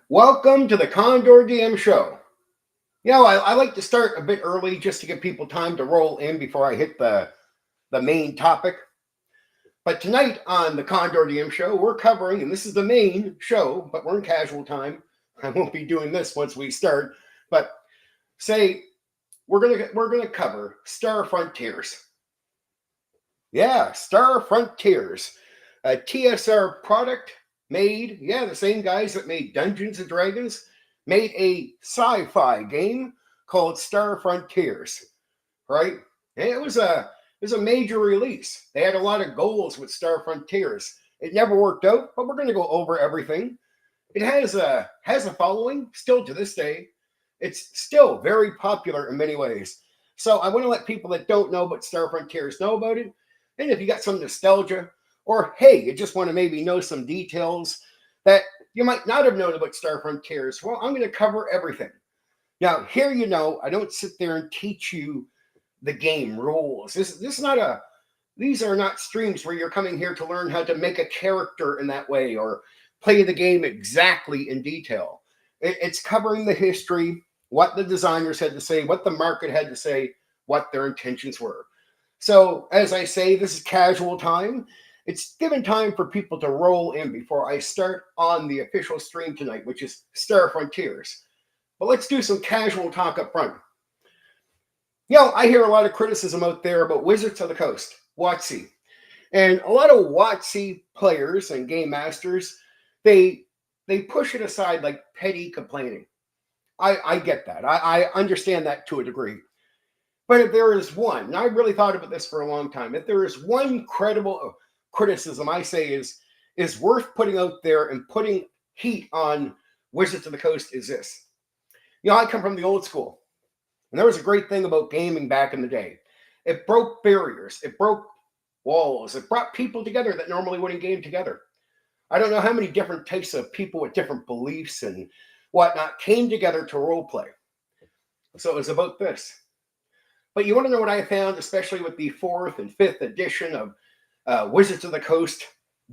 Welcome to the Condor DM show. I like to start a bit early just to give people time to roll in before I hit the main topic. But tonight on the Condor DM show, we're covering, and this is the main show, but we're in casual time. I won't be doing this once we start, but say we're gonna cover Star Frontiers. Yeah, Star Frontiers, a TSR product made, the same guys that made Dungeons and Dragons made a sci-fi game called Star Frontiers, right? And it was a major release. They had a lot of goals with Star Frontiers. It never worked out, but we're going to go over everything. It has a following still to this day. It's still very popular in many ways. So I want to let people that don't know about Star Frontiers know about it. And if you got some nostalgia, or hey, you just want to maybe know some details that you might not have known about Star Frontiers, well, I'm going to cover everything. Now, here I don't sit there and teach you the game rules. This is not a these are not streams where you're coming here to learn how to make a character in that way or play the game exactly in detail. It's covering the history, what the designers had to say, what the market had to say, what their intentions were. So, as I say, this is casual time. It's given time for people to roll in before I start on the official stream tonight, which is Star Frontiers. But let's do some casual talk up front. I hear a lot of criticism out there about Wizards of the Coast, WotC. And a lot of WotC players and game masters, they push it aside like petty complaining. I get that. I understand that to a degree. But if there is one, and I really thought about this for a long time, if there is one credible criticism I say is worth putting out there and putting heat on Wizards of the Coast is this. I come from the old school. And there was a great thing about gaming back in the day. It broke barriers. It broke walls. It brought people together that normally wouldn't game together. I don't know how many different types of people with different beliefs and whatnot came together to role play. So it was about this. But you want to know what I found, especially with the 4th and 5th edition of Wizards of the Coast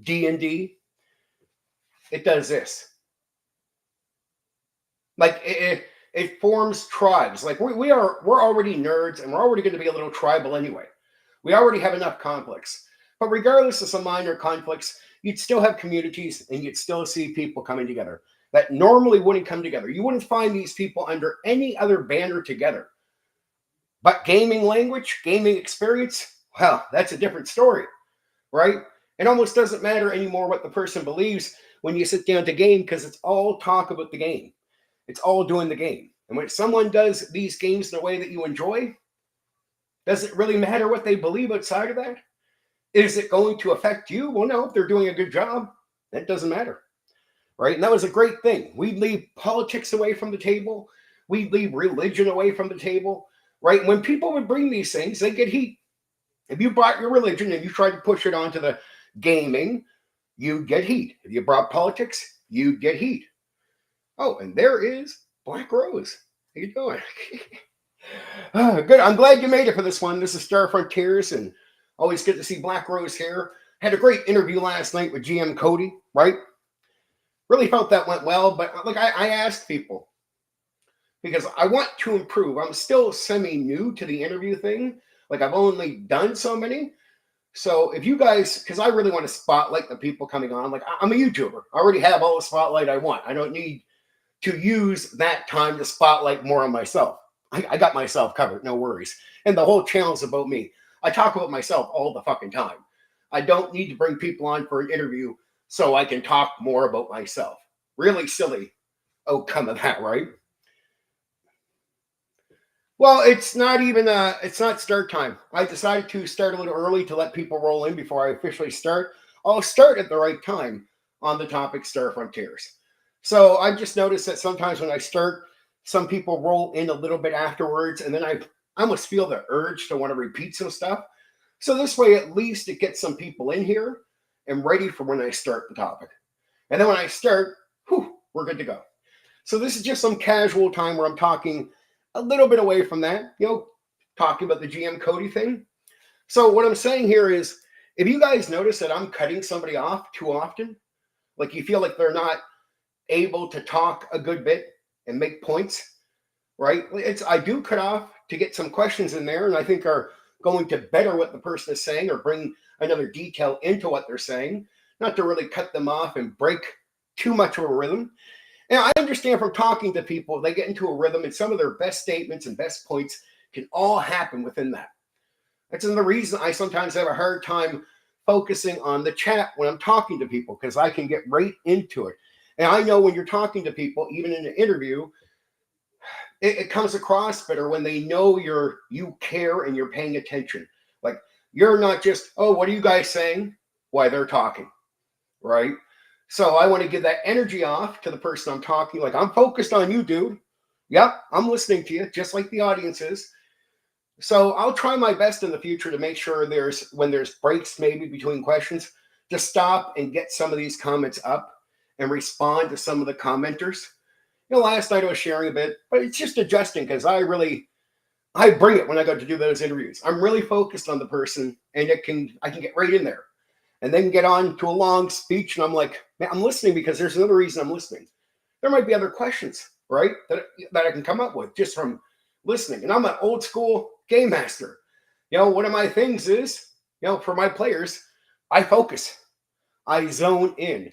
D&D? It does this. Like it forms tribes. Like we're already nerds and we're already going to be a little tribal anyway. We already have enough conflicts. But regardless of some minor conflicts, you'd still have communities and you'd still see people coming together that normally wouldn't come together. You wouldn't find these people under any other banner together. But gaming language, gaming experience, well, that's a different story, right? It almost doesn't matter anymore what the person believes when you sit down to game because it's all talk about the game. It's all doing the game. And when someone does these games in a way that you enjoy, does it really matter what they believe outside of that? Is it going to affect you? Well, no, if they're doing a good job, that doesn't matter, right? And that was a great thing. We'd leave politics away from the table. We'd leave religion away from the table, right? When people would bring these things, they get heat. If you brought your religion and you tried to push it onto the gaming, you'd get heat. If you brought politics, you'd get heat. Oh, and there is Black Rose. How you doing? Good. I'm glad you made it for this one. This is Star Frontiers, and always good to see Black Rose here. Had a great interview last night with GM Cody, right? Really felt that went well, but like I asked people, because I want to improve. I'm still semi-new to the interview thing. Like I've only done so many. So if you guys, because I really want to spotlight the people coming on. Like I'm a YouTuber. I already have all the spotlight I want. I don't need to use that time to spotlight more on myself. I got myself covered, no worries. And the whole channel's about me. I talk about myself all the fucking time. I don't need to bring people on for an interview so I can talk more about myself. Really silly outcome of that, right? Well, it's not start time. I decided to start a little early to let people roll in before I officially start. I'll start at the right time on the topic Star Frontiers. So I just noticed that sometimes when I start, some people roll in a little bit afterwards, and then I almost feel the urge to want to repeat some stuff. So this way, at least it gets some people in here and ready for when I start the topic. And then when I start, we're good to go. So this is just some casual time where I'm talking a little bit away from that, talking about the GM Cody thing. So what I'm saying here is, if you guys notice that I'm cutting somebody off too often, like you feel like they're not able to talk a good bit and make points, right? I do cut off to get some questions in there, and I think are going to better what the person is saying or bring another detail into what they're saying, not to really cut them off and break too much of a rhythm. And I understand from talking to people, they get into a rhythm, and some of their best statements and best points can all happen within that. That's the reason I sometimes have a hard time focusing on the chat when I'm talking to people, because I can get right into it. And I know when you're talking to people, even in an interview, it comes across better when they know you care and you're paying attention. Like, you're not just, oh, what are you guys saying while they're talking, right? So I want to give that energy off to the person I'm talking. Like, I'm focused on you, dude. Yep, I'm listening to you, just like the audience is. So I'll try my best in the future to make sure when there's breaks maybe between questions, to stop and get some of these comments up and respond to some of the commenters. Last night I was sharing a bit, but it's just adjusting, because I bring it when I go to do those interviews. I'm really focused on the person, and I can get right in there and then get on to a long speech. And I'm like, man, I'm listening because there's another reason I'm listening. There might be other questions, right, that I can come up with just from listening. And I'm an old school game master. One of my things is, for my players, I focus, I zone in.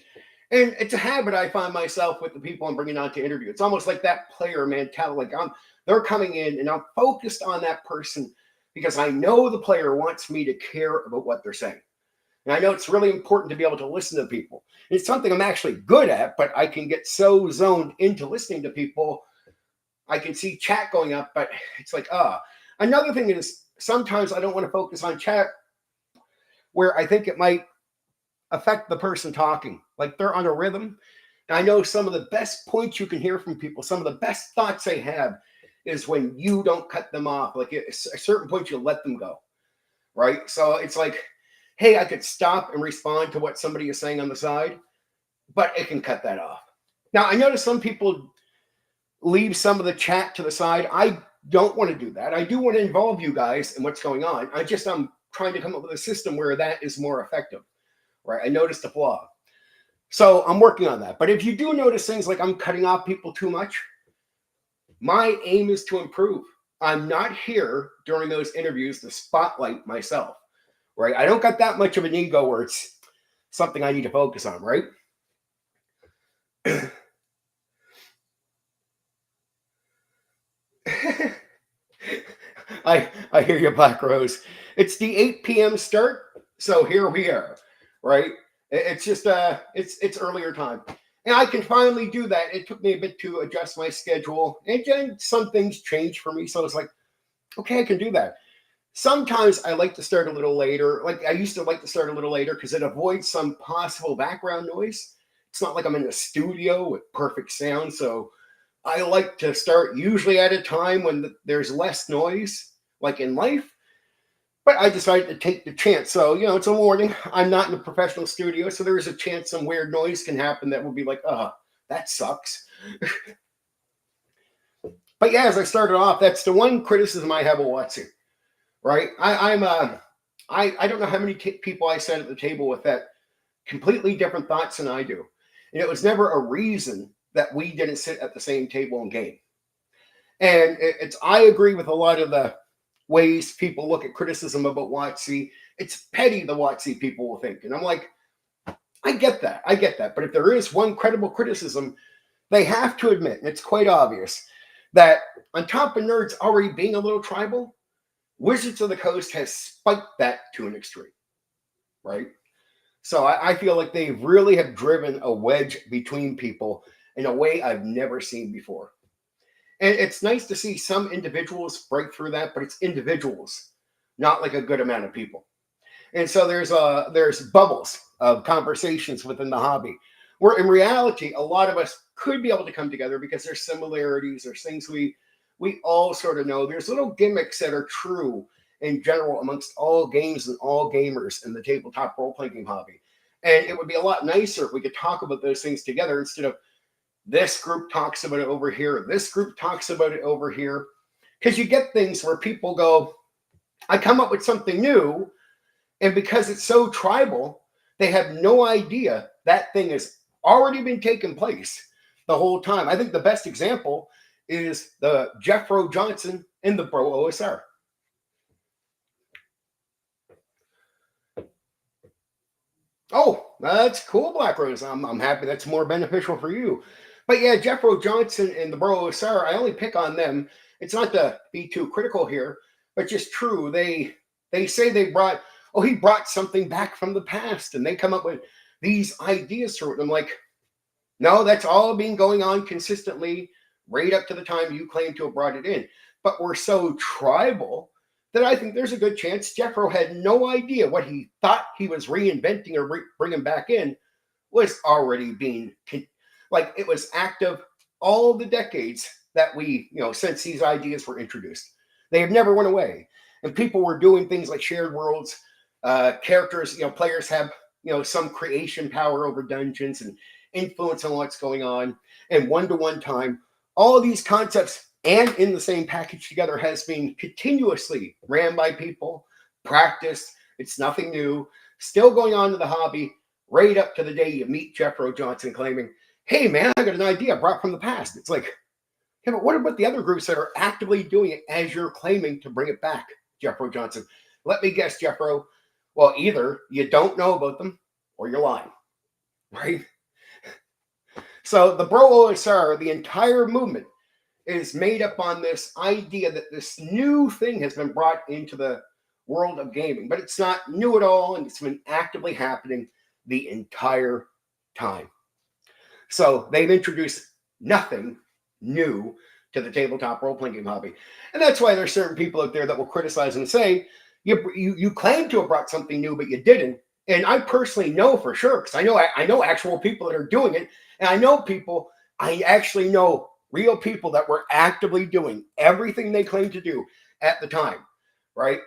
And it's a habit I find myself with the people I'm bringing on to interview. It's almost like that player mentality. Like, they're coming in and I'm focused on that person because I know the player wants me to care about what they're saying. And I know it's really important to be able to listen to people. It's something I'm actually good at, but I can get so zoned into listening to people. I can see chat going up, but it's like, Another thing is, sometimes I don't want to focus on chat where I think it might affect the person talking. Like, they're on a rhythm. And I know some of the best points you can hear from people, some of the best thoughts they have, is when you don't cut them off. Like, at a certain point, you let them go, right? So it's like, hey, I could stop and respond to what somebody is saying on the side, but it can cut that off. Now, I notice some people leave some of the chat to the side. I don't want to do that. I do want to involve you guys in what's going on. I'm trying to come up with a system where that is more effective, right? I noticed a flaw. So I'm working on that. But if you do notice things like I'm cutting off people too much, my aim is to improve. I'm not here during those interviews to spotlight myself, right? I don't got that much of an ego where it's something I need to focus on, right? I hear you, Black Rose. It's the 8 p.m. start, so here we are, right? It's just it's earlier time, and I can finally do that. It took me a bit to adjust my schedule, and then some things changed for me, so it's like, okay, I can do that. Sometimes I like to start a little later. Like, I used to like to start a little later because it avoids some possible background noise. It's not like I'm in a studio with perfect sound, so I like to start usually at a time when there's less noise, like in life. But I decided to take the chance. So, it's a morning. I'm not in a professional studio, so there is a chance some weird noise can happen that will be like, that sucks. But yeah, as I started off, that's the one criticism I have of WotC, right? I don't know how many people I sat at the table with that completely different thoughts than I do. And it was never a reason that we didn't sit at the same table and game. And I agree with a lot of the ways people look at criticism about WotC. It's petty, the WotC people will think. And I'm like, I get that. But if there is one credible criticism, they have to admit, and it's quite obvious, that on top of nerds already being a little tribal, Wizards of the Coast has spiked that to an extreme, right? So I feel like they really have driven a wedge between people in a way I've never seen before. And it's nice to see some individuals break through that, but it's individuals, not like a good amount of people. And so there's bubbles of conversations within the hobby, where in reality, a lot of us could be able to come together because there's similarities, there's things we all sort of know. There's little gimmicks that are true in general amongst all games and all gamers in the tabletop role-playing game hobby. And it would be a lot nicer if we could talk about those things together instead of this group talks about it over here, this group talks about it over here. Because you get things where people go, I come up with something new, and because it's so tribal, they have no idea that thing has already been taking place. the whole time. I think the best example is the Jeffro Johnson in the Bro OSR. Oh, that's cool, Black Rose. I'm happy that's more beneficial for you. But yeah, Jeffro Johnson and the Bro OSR, I only pick on them. It's not to be too critical here, but just true. They say he brought something back from the past, and they come up with these ideas for it. I'm like, no, that's all been going on consistently right up to the time you claim to have brought it in. But we're so tribal that I think there's a good chance Jeffro had no idea what he thought he was reinventing or bringing back in was already being, like, it was active all the decades that since these ideas were introduced. They have never went away. And people were doing things like shared worlds, characters, players have, some creation power over dungeons and influence on what's going on, and one-to-one time. All of these concepts and in the same package together has been continuously ran by people, practiced. It's nothing new, still going on to the hobby right up to the day you meet Jeffro Johnson claiming, hey man, I got an idea I brought from the past. It's like, yeah, but what about the other groups that are actively doing it as you're claiming to bring it back, Jeffro Johnson? Let me guess, Jeffro. Well, either you don't know about them or you're lying, right? So the Bro OSR, the entire movement, is made up on this idea that this new thing has been brought into the world of gaming, but it's not new at all, and it's been actively happening the entire time. So they've introduced nothing new to the tabletop role-playing game hobby. And that's why there's certain people out there that will criticize and say, you claim to have brought something new, but you didn't. And I personally know for sure, because I know actual people that are doing it, and I actually know real people that were actively doing everything they claimed to do at the time, right?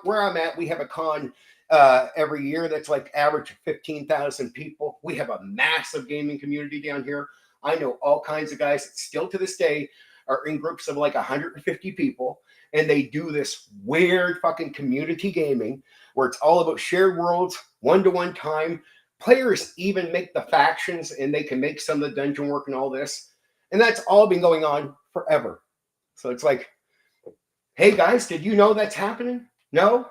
Where I'm at, we have a con every year that's like average 15,000 people. We have a massive gaming community down here. I know all kinds of guys that still to this day are in groups of like 150 people, and they do this weird fucking community gaming where it's all about shared worlds, one-to-one time. Players even make the factions, and they can make some of the dungeon work and all this. And that's all been going on forever. So it's like, hey guys, did you know that's happening? No?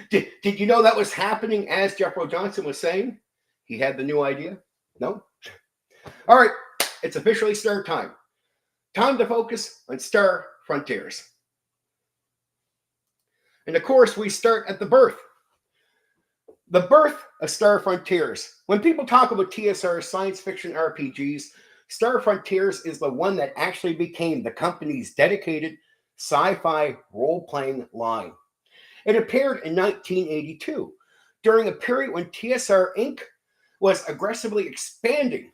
did you know that was happening as Jeffro Johnson was saying? He had the new idea? No? All right, it's officially start time. Time to focus on Star Frontiers. And of course, we start at the birth. The birth of Star Frontiers. When people talk about TSR science fiction RPGs, Star Frontiers is the one that actually became the company's dedicated sci-fi role-playing line. It appeared in 1982, during a period when TSR Inc. was aggressively expanding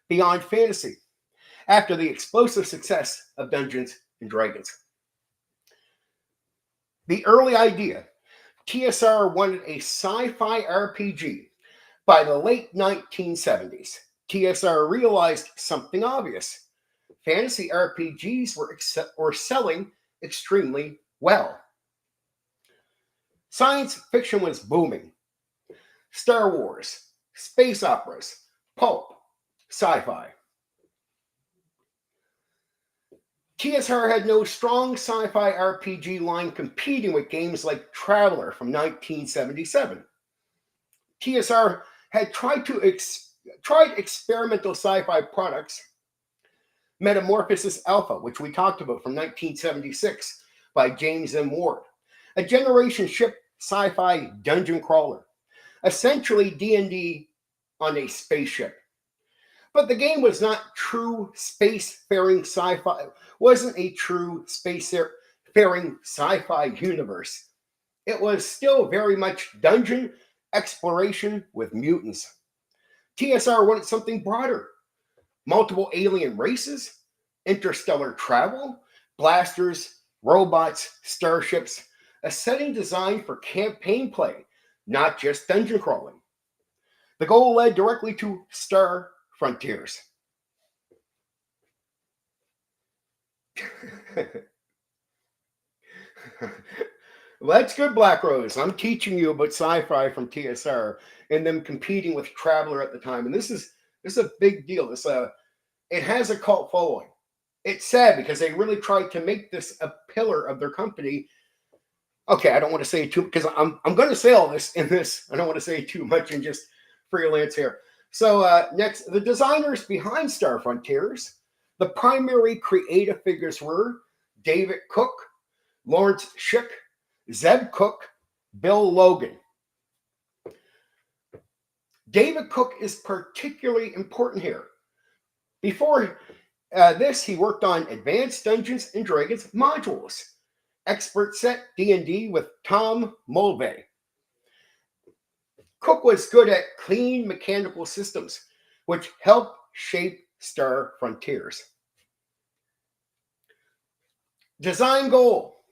beyond fantasy after the explosive success of Dungeons and Dragons. The early idea, TSR wanted a sci-fi RPG. By the late 1970s, TSR realized something obvious. Fantasy RPGs were selling extremely well. Science fiction was booming. Star Wars, space operas, pulp, sci-fi. TSR had no strong sci-fi RPG line competing with games like Traveller from 1977. TSR had tried experimental sci-fi products, Metamorphosis Alpha, which we talked about from 1976 by James M. Ward, a generation ship sci-fi dungeon crawler, essentially D&D on a spaceship. But the game was not true spacefaring sci-fi, wasn't a true spacefaring sci-fi universe. It was still very much dungeon exploration with mutants. TSR wanted something broader. Multiple alien races, interstellar travel, blasters, robots, starships, a setting designed for campaign play, not just dungeon crawling. The goal led directly to Star Frontiers. Well, that's good, Black Rose. I'm teaching you about sci-fi from TSR and them competing with Traveller at the time. And this is This is a big deal. It has a cult following. It's sad because they really tried to make this a pillar of their company. Okay, I don't want to say too, because I'm going to say all this in this. I don't want to say too much and just freelance here. So next, the designers behind Star Frontiers, the primary creative figures were David Cook, Lawrence Schick, Zeb Cook, Bill Logan. David Cook is particularly important here. Before this, he worked on Advanced Dungeons and Dragons modules, Expert Set D&D with Tom Mulvey. Cook was good at clean mechanical systems, which helped shape Star Frontiers. Design goal: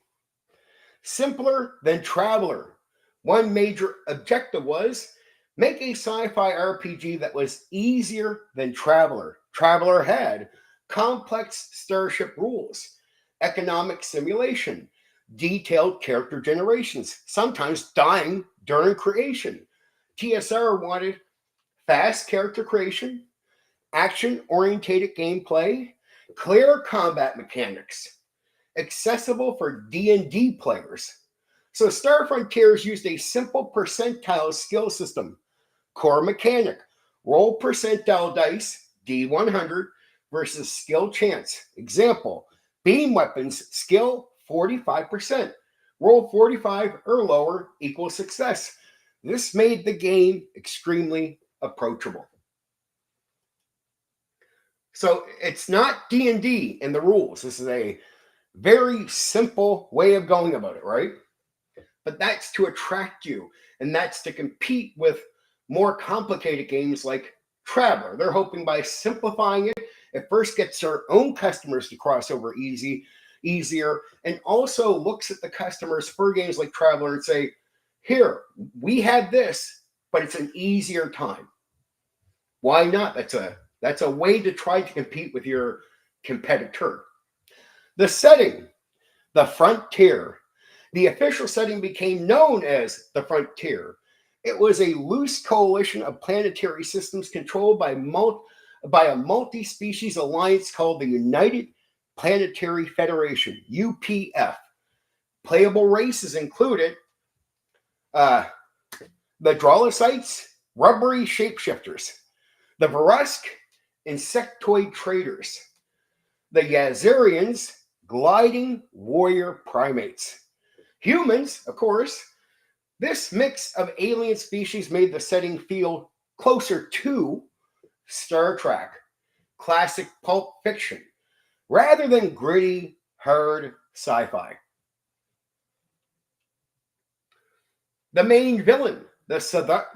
simpler than Traveler. One major objective was make a sci-fi RPG that was easier than Traveler. Traveler had complex starship rules, economic simulation, detailed character generations, sometimes dying during creation. TSR wanted fast character creation, action-oriented gameplay, clear combat mechanics, accessible for D&D players. So Star Frontiers used a simple percentile skill system. Core mechanic: roll percentile dice, D100, versus skill chance. Example: beam weapons, skill 45%. Roll 45 or lower equals success. This made the game extremely approachable. So it's not D&D in the rules. This is a very simple way of going about it, right? But that's to attract you, and that's to compete with more complicated games like Traveler. They're hoping by simplifying it, it first gets their own customers to cross over easier, and also looks at the customers for games like Traveler and say, here, we had this, but it's an easier time. Why not? That's a way to try to compete with your competitor. The setting: the Frontier. The official setting became known as the Frontier. It was a loose coalition of planetary systems controlled by a multi-species alliance called the United Planetary Federation, UPF. Playable races included the Drolocytes, rubbery shapeshifters; the Verusk, insectoid traders; the Yazarians, gliding warrior primates; humans, of course. This mix of alien species made the setting feel closer to Star Trek, classic pulp fiction, rather than gritty, hard sci-fi. The main villain, the Sathar.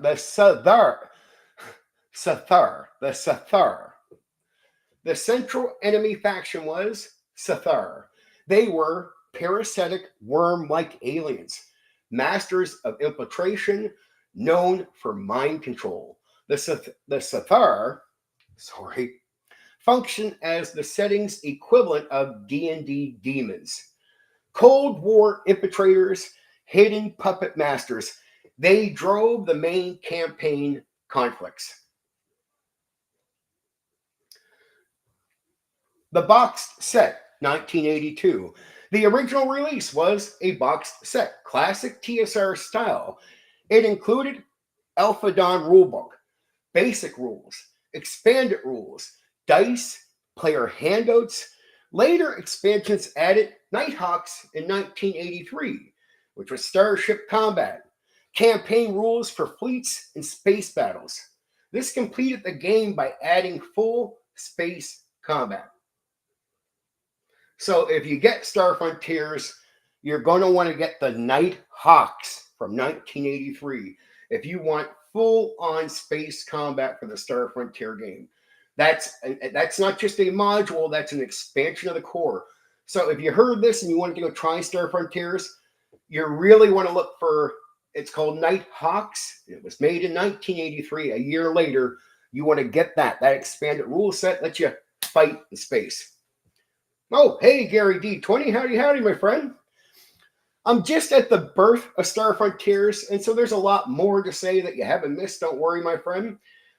The central enemy faction was Sathar. They were parasitic worm-like aliens, masters of infiltration, known for mind control. The Sathar, function as the setting's equivalent of D&D demons. Cold War infiltrators, hidden puppet masters. They drove the main campaign conflicts. The boxed set, 1982. The original release was a boxed set, classic TSR style. It included Alpha Dawn rulebook, basic rules, expanded rules, dice, player handouts. Later expansions added Nighthawks in 1983, which was starship combat, campaign rules for fleets and space battles. This completed the game by adding full space combat. So if you get Star Frontiers, you're going to want to get the Nighthawks from 1983 if you want full-on space combat for the Star Frontier game. That's not just a module, that's an expansion of the core. So if you heard this and you wanted to go try Star Frontiers, you really want to look for, it's called Nighthawks. It was made in 1983, a year later. You want to get that expanded rule set, lets you fight in space. Oh, hey, Gary D20, howdy, my friend. I'm just at the birth of Star Frontiers, and so there's a lot more to say that you haven't missed. Don't worry, my friend.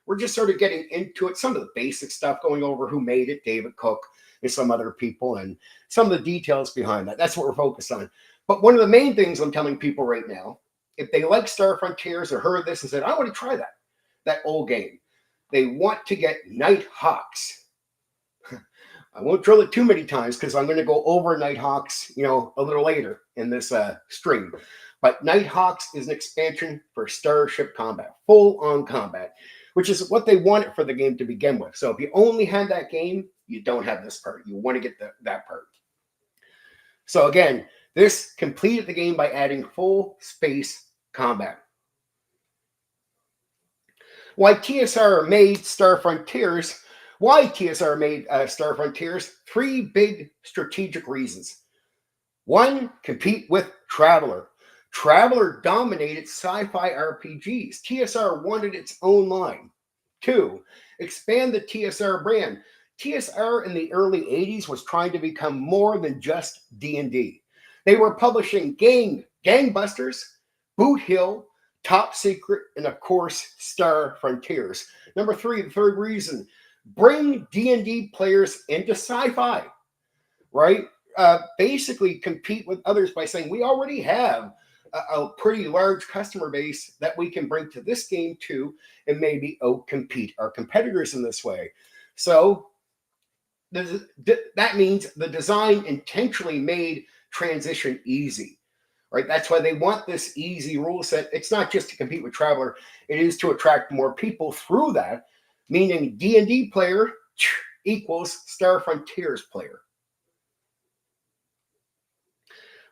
we're just sort of getting into it, some of the basic stuff, going over who made it, David Cook and some other people, and some of the details behind that. That's what we're focused on. But one of the main things I'm telling people right now, if they like Star Frontiers or heard this and said, I want to try that old game, they want to get Nighthawks. I won't drill it too many times because I'm going to go over Nighthawks, a little later in this stream. But Nighthawks is an expansion for Starship Combat, full-on combat, which is what they wanted for the game to begin with. So if you only had that game, you don't have this part. You want to get that part. So again, this completed the game by adding full space combat. Why TSR made Star Frontiers? Three big strategic reasons. One, compete with Traveller. Traveller dominated sci-fi RPGs. TSR wanted its own line. Two, expand the TSR brand. TSR in the early 80s was trying to become more than just D&D. They were publishing Gangbusters, Boot Hill, Top Secret, and of course, Star Frontiers. Number three, the third reason, bring D&D players into sci-fi, right? Basically compete with others by saying we already have a pretty large customer base that we can bring to this game too, and maybe compete our competitors in this way. So that means the design intentionally made transition easy, right? That's why they want this easy rule set. It's not just to compete with Traveller, it is to attract more people through that, meaning D&D player equals Star Frontiers player.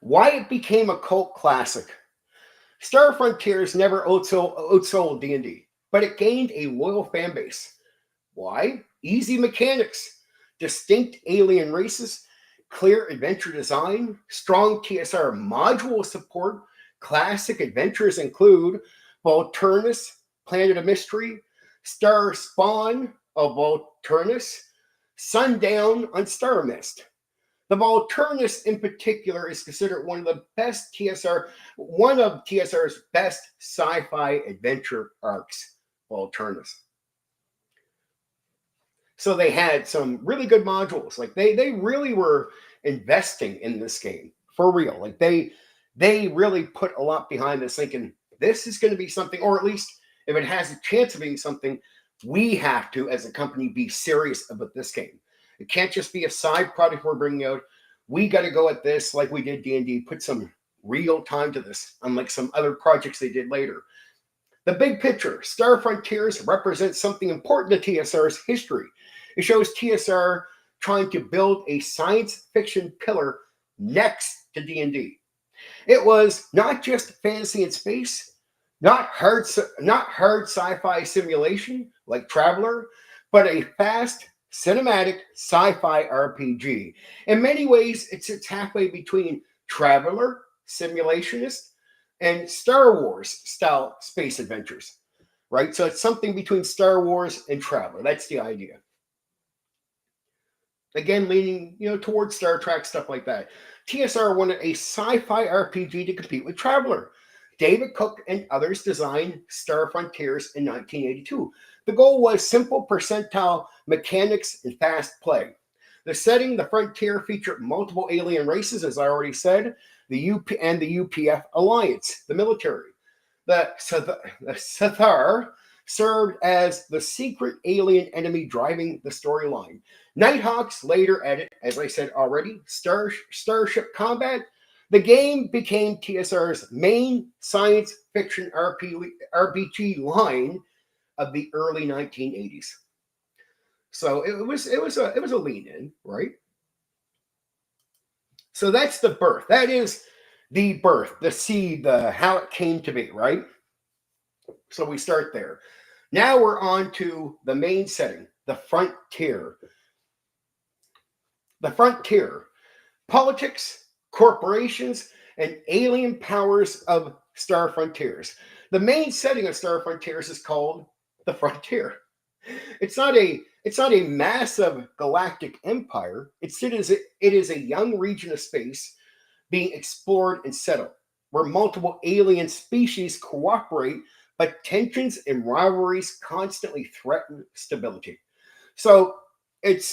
Why it became a cult classic. Star Frontiers never outsold D&D, but it gained a loyal fan base. Why? Easy mechanics, distinct alien races, clear adventure design, strong TSR module support. Classic adventures include Volturnus, Planet of Mystery, Star Spawn of Volturnus, Sundown on Star Mist. The Volturnus in particular is considered one of TSR's best sci-fi adventure arcs, Volturnus. So they had some really good modules. Like they really were investing in this game for real. Like they really put a lot behind this, thinking this is going to be something, or at least if it has a chance of being something, we have to, as a company, be serious about this game. It can't just be a side product we're bringing out. We got to go at this like we did D&D, put some real time to this, unlike some other projects they did later. The big picture, Star Frontiers represents something important to TSR's history. It shows TSR trying to build a science fiction pillar next to D&D. It was not just fantasy and space, not hard sci-fi simulation like Traveller, but a fast cinematic sci-fi RPG. In many ways, it's halfway between Traveller, simulationist, and Star Wars style space adventures, right? So it's something between Star Wars and Traveller. That's the idea. Again, leaning, towards Star Trek, stuff like that. TSR wanted a sci-fi RPG to compete with Traveller. David Cook and others designed Star Frontiers in 1982. The goal was simple percentile mechanics and fast play. The setting, the Frontier, featured multiple alien races, as I already said, the UPF Alliance, the military. The Cathar served as the secret alien enemy driving the storyline. Nighthawks later added, as I said already, Starship Combat. The game became TSR's main science fiction RPG line of the early 1980s. So it was a lean in, right? So that's the birth. That is the birth, the seed, the how it came to be, right? So we start there. Now we're on to the main setting, the Frontier. The Frontier. Politics, corporations, and alien powers of Star Frontiers. The main setting of Star Frontiers is called the Frontier. It's not a massive galactic empire. It is a young region of space being explored and settled, where multiple alien species cooperate but tensions and rivalries constantly threaten stability. So it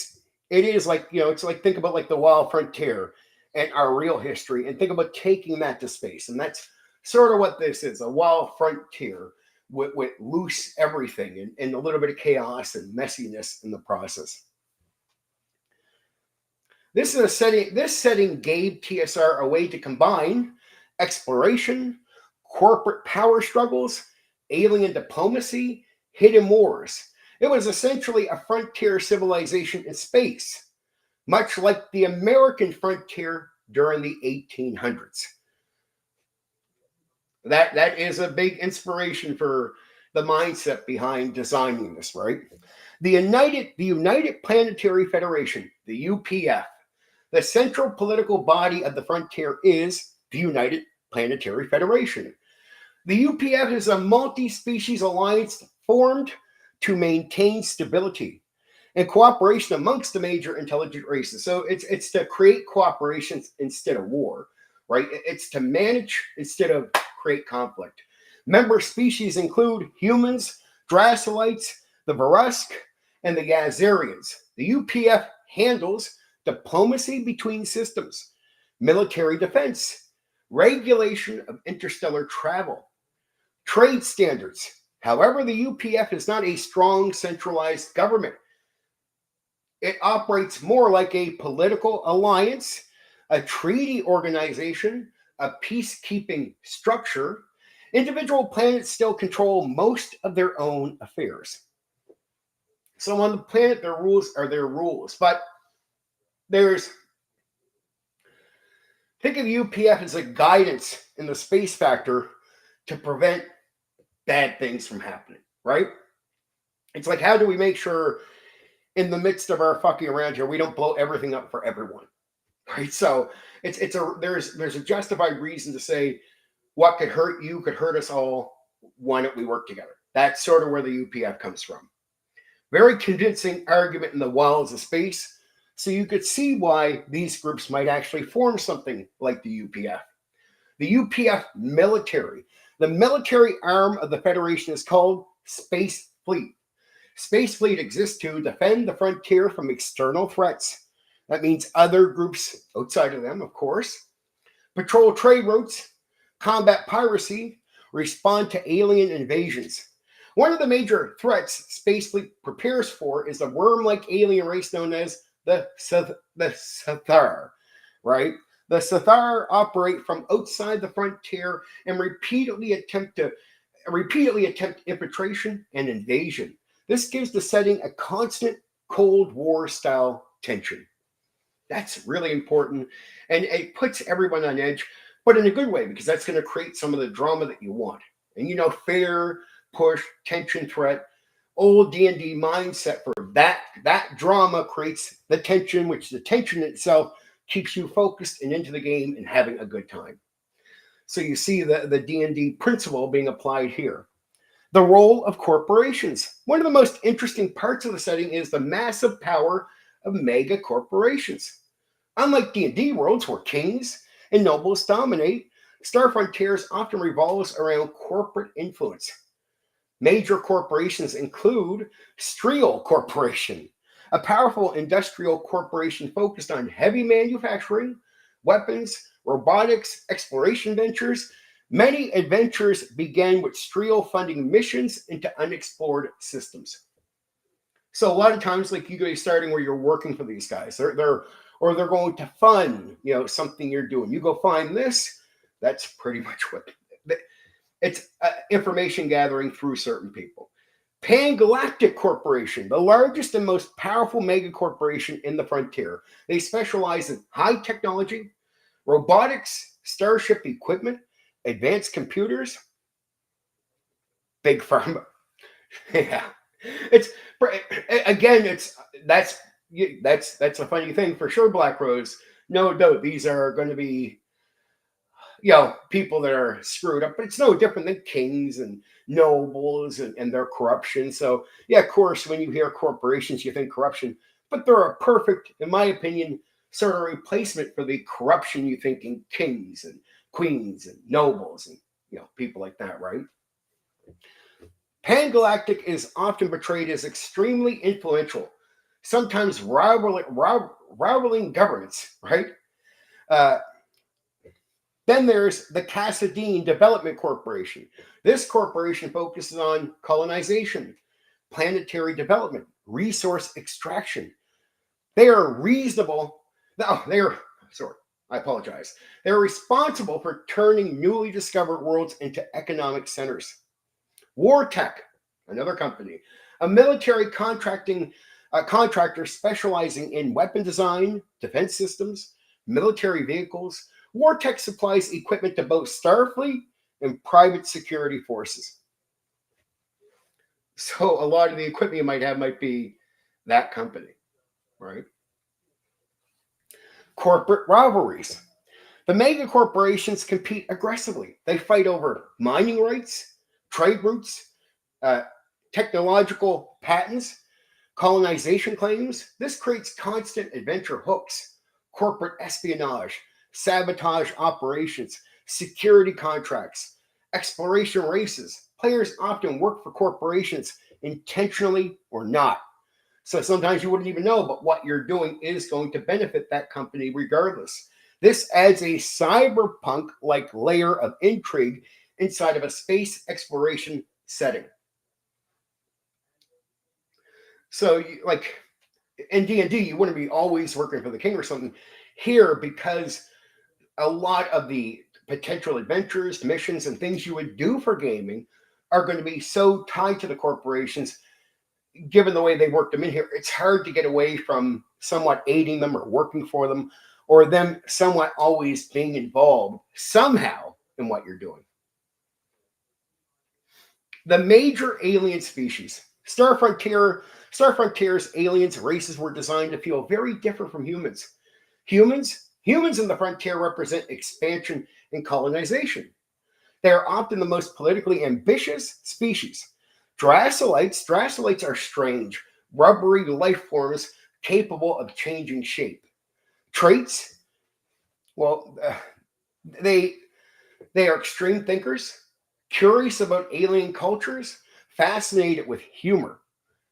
is like, it's like, think about like the wild frontier and our real history, and think about taking that to space. And that's sort of what this is, a wild frontier with loose everything, and a little bit of chaos and messiness in the process. This setting gave TSR a way to combine exploration, corporate power struggles, alien diplomacy, hidden wars. It was essentially a frontier civilization in space, much like the American frontier during the 1800s. That is a big inspiration for the mindset behind designing this, right? The United Planetary Federation, the UPF, the central political body of the frontier, is the United Planetary Federation. The UPF is a multi-species alliance formed to maintain stability and cooperation amongst the major intelligent races. So it's to create cooperation instead of war, right? It's to manage instead of create conflict. Member species include humans, Dracolytes, the Varusk, and the Yazarians. The UPF handles diplomacy between systems, military defense, regulation of interstellar travel, trade standards. However, the UPF is not a strong centralized government. It operates more like a political alliance, a treaty organization, a peacekeeping structure. Individual planets still control most of their own affairs. So on the planet, their rules are their rules. But think of UPF as a guidance in the space factor to prevent bad things from happening, right? It's like, how do we make sure in the midst of our fucking around here, we don't blow everything up for everyone, right? So there's a justified reason to say what could hurt you could hurt us all. Why don't we work together? That's sort of where the UPF comes from. Very convincing argument in the wilds of space. So you could see why these groups might actually form something like the UPF. The UPF military, the military arm of the Federation, is called Space Fleet. Space Fleet exists to defend the frontier from external threats. That means other groups outside of them, of course. Patrol trade routes, combat piracy, respond to alien invasions. One of the major threats Space Fleet prepares for is the worm-like alien race known as the Cathar, right? The Cathar operate from outside the frontier and repeatedly attempt infiltration and invasion. This gives the setting a constant Cold War style tension. That's really important, and it puts everyone on edge, but in a good way, because that's going to create some of the drama that you want. And fair, push, tension, threat, old D&D mindset for that drama creates the tension, which the tension itself keeps you focused and into the game and having a good time. So you see the D&D principle being applied here. The role of corporations. One of the most interesting parts of the setting is the massive power of mega corporations. Unlike D&D worlds where kings and nobles dominate, Star Frontiers often revolves around corporate influence. Major corporations include Streel Corporation, a powerful industrial corporation focused on heavy manufacturing, weapons, robotics, exploration ventures. Many adventures began with Streel funding missions into unexplored systems. So a lot of times, like, you go starting where you're working for these guys, they're going to fund something you're doing. You go find this. That's pretty much what it's information gathering through certain people. Pan-Galactic Corporation, the largest and most powerful mega corporation in the frontier. They specialize in high technology, robotics, starship equipment, advanced computers, big pharma. Yeah, that's a funny thing for sure. Black Rose. No, these are going to be people that are screwed up, but it's no different than kings and nobles and their corruption. So yeah, of course, when you hear corporations, you think corruption, but they're a perfect, in my opinion, sort of replacement for the corruption you think in kings and queens and nobles and people like that, right? Pangalactic is often portrayed as extremely influential, sometimes rivaling governments, right? Uh, then there's the Cassadine Development Corporation. This corporation focuses on colonization, planetary development, resource extraction. They are reasonable. No, they are, sorry, I apologize. They're responsible for turning newly discovered worlds into economic centers. Wartech, another company, a military contractor specializing in weapon design, defense systems, military vehicles. Wartech supplies equipment to both Starfleet and private security forces. So a lot of the equipment you might have might be that company, right? Corporate rivalries. The mega corporations compete aggressively. They fight over mining rights, trade routes, uh, technological patents, colonization claims. This creates constant adventure hooks, corporate espionage, sabotage operations, security contracts, exploration races. Players often work for corporations intentionally or not. So sometimes you wouldn't even know, but what you're doing is going to benefit that company regardless. This adds a cyberpunk like layer of intrigue inside of a space exploration setting. So, like in D&D, you wouldn't be always working for the king or something. Here, because a lot of the potential adventures, missions, and things you would do for gaming are going to be so tied to the corporations, given the way they worked them in here, it's hard to get away from somewhat aiding them or working for them, or them somewhat always being involved somehow in what you're doing. The major alien species. Star Frontier's aliens races were designed to feel very different from humans. Humans in the frontier represent expansion and colonization. They are often the most politically ambitious species. Dracolytes are strange, rubbery life forms capable of changing shape. Traits, well, they they are extreme thinkers, curious about alien cultures, fascinated with humor.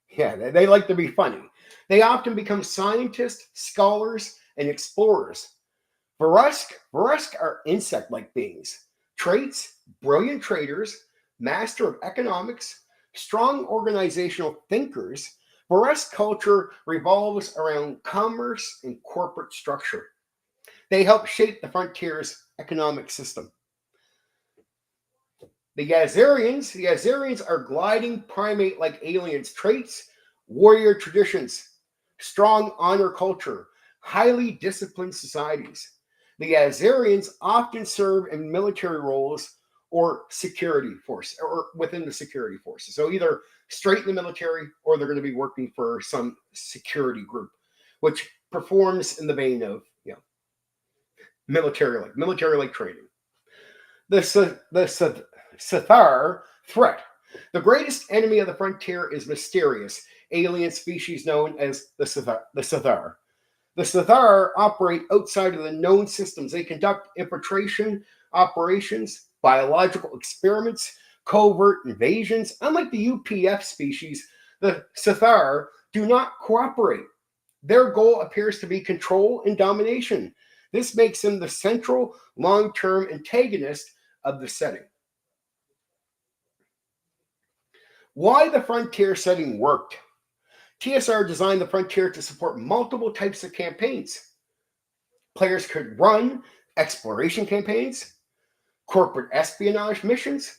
Yeah, they like to be funny. They often become scientists, scholars, and explorers. Verusk are insect-like beings. Traits, brilliant traders, master of economics, strong organizational thinkers. Verusk culture revolves around commerce and corporate structure. They help shape the frontier's economic system. The Yazarians are gliding primate-like aliens. Traits, warrior traditions, strong honor culture, highly disciplined societies. The Yazarians often serve in military roles or security force or within the security forces. So either straight in the military or they're going to be working for some security group, which performs in the vein of military like training. The Cathar threat. The greatest enemy of the frontier is mysterious alien species known as the Cathar. The Cathar operate outside of the known systems. They conduct infiltration operations, biological experiments, covert invasions. Unlike the UPF species, the Cathar do not cooperate. Their goal appears to be control and domination. This makes them the central long-term antagonist of the setting. Why the frontier setting worked. TSR designed the frontier to support multiple types of campaigns. Players could run exploration campaigns, corporate espionage missions,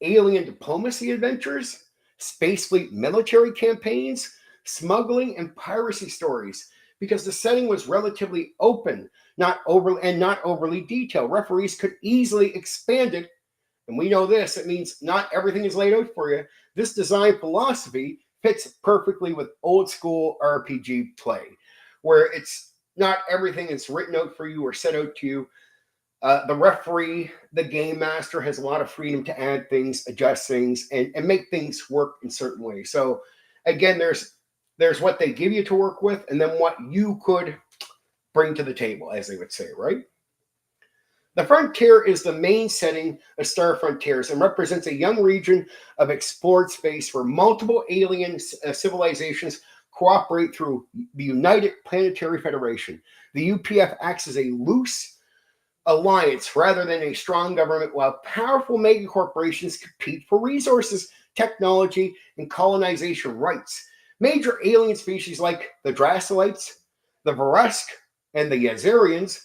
alien diplomacy adventures, space fleet military campaigns, smuggling and piracy stories. Because the setting was relatively open, not overly detailed. Referees could easily expand it, and we know this. It means not everything is laid out for you. This design philosophy fits perfectly with old school RPG play, where it's not everything is written out for you or set out to you. The referee, the game master, has a lot of freedom to add things, adjust things, and make things work in certain ways. So again, there's what they give you to work with, and then what you could bring to the table, as they would say, right? The frontier is the main setting of Star Frontiers and represents a young region of explored space where multiple alien civilizations cooperate through the United Planetary Federation. The UPF acts as a loose alliance rather than a strong government, while powerful megacorporations compete for resources, technology, and colonization rights. Major alien species like the Dracolites, the Varesk, and the Yazarians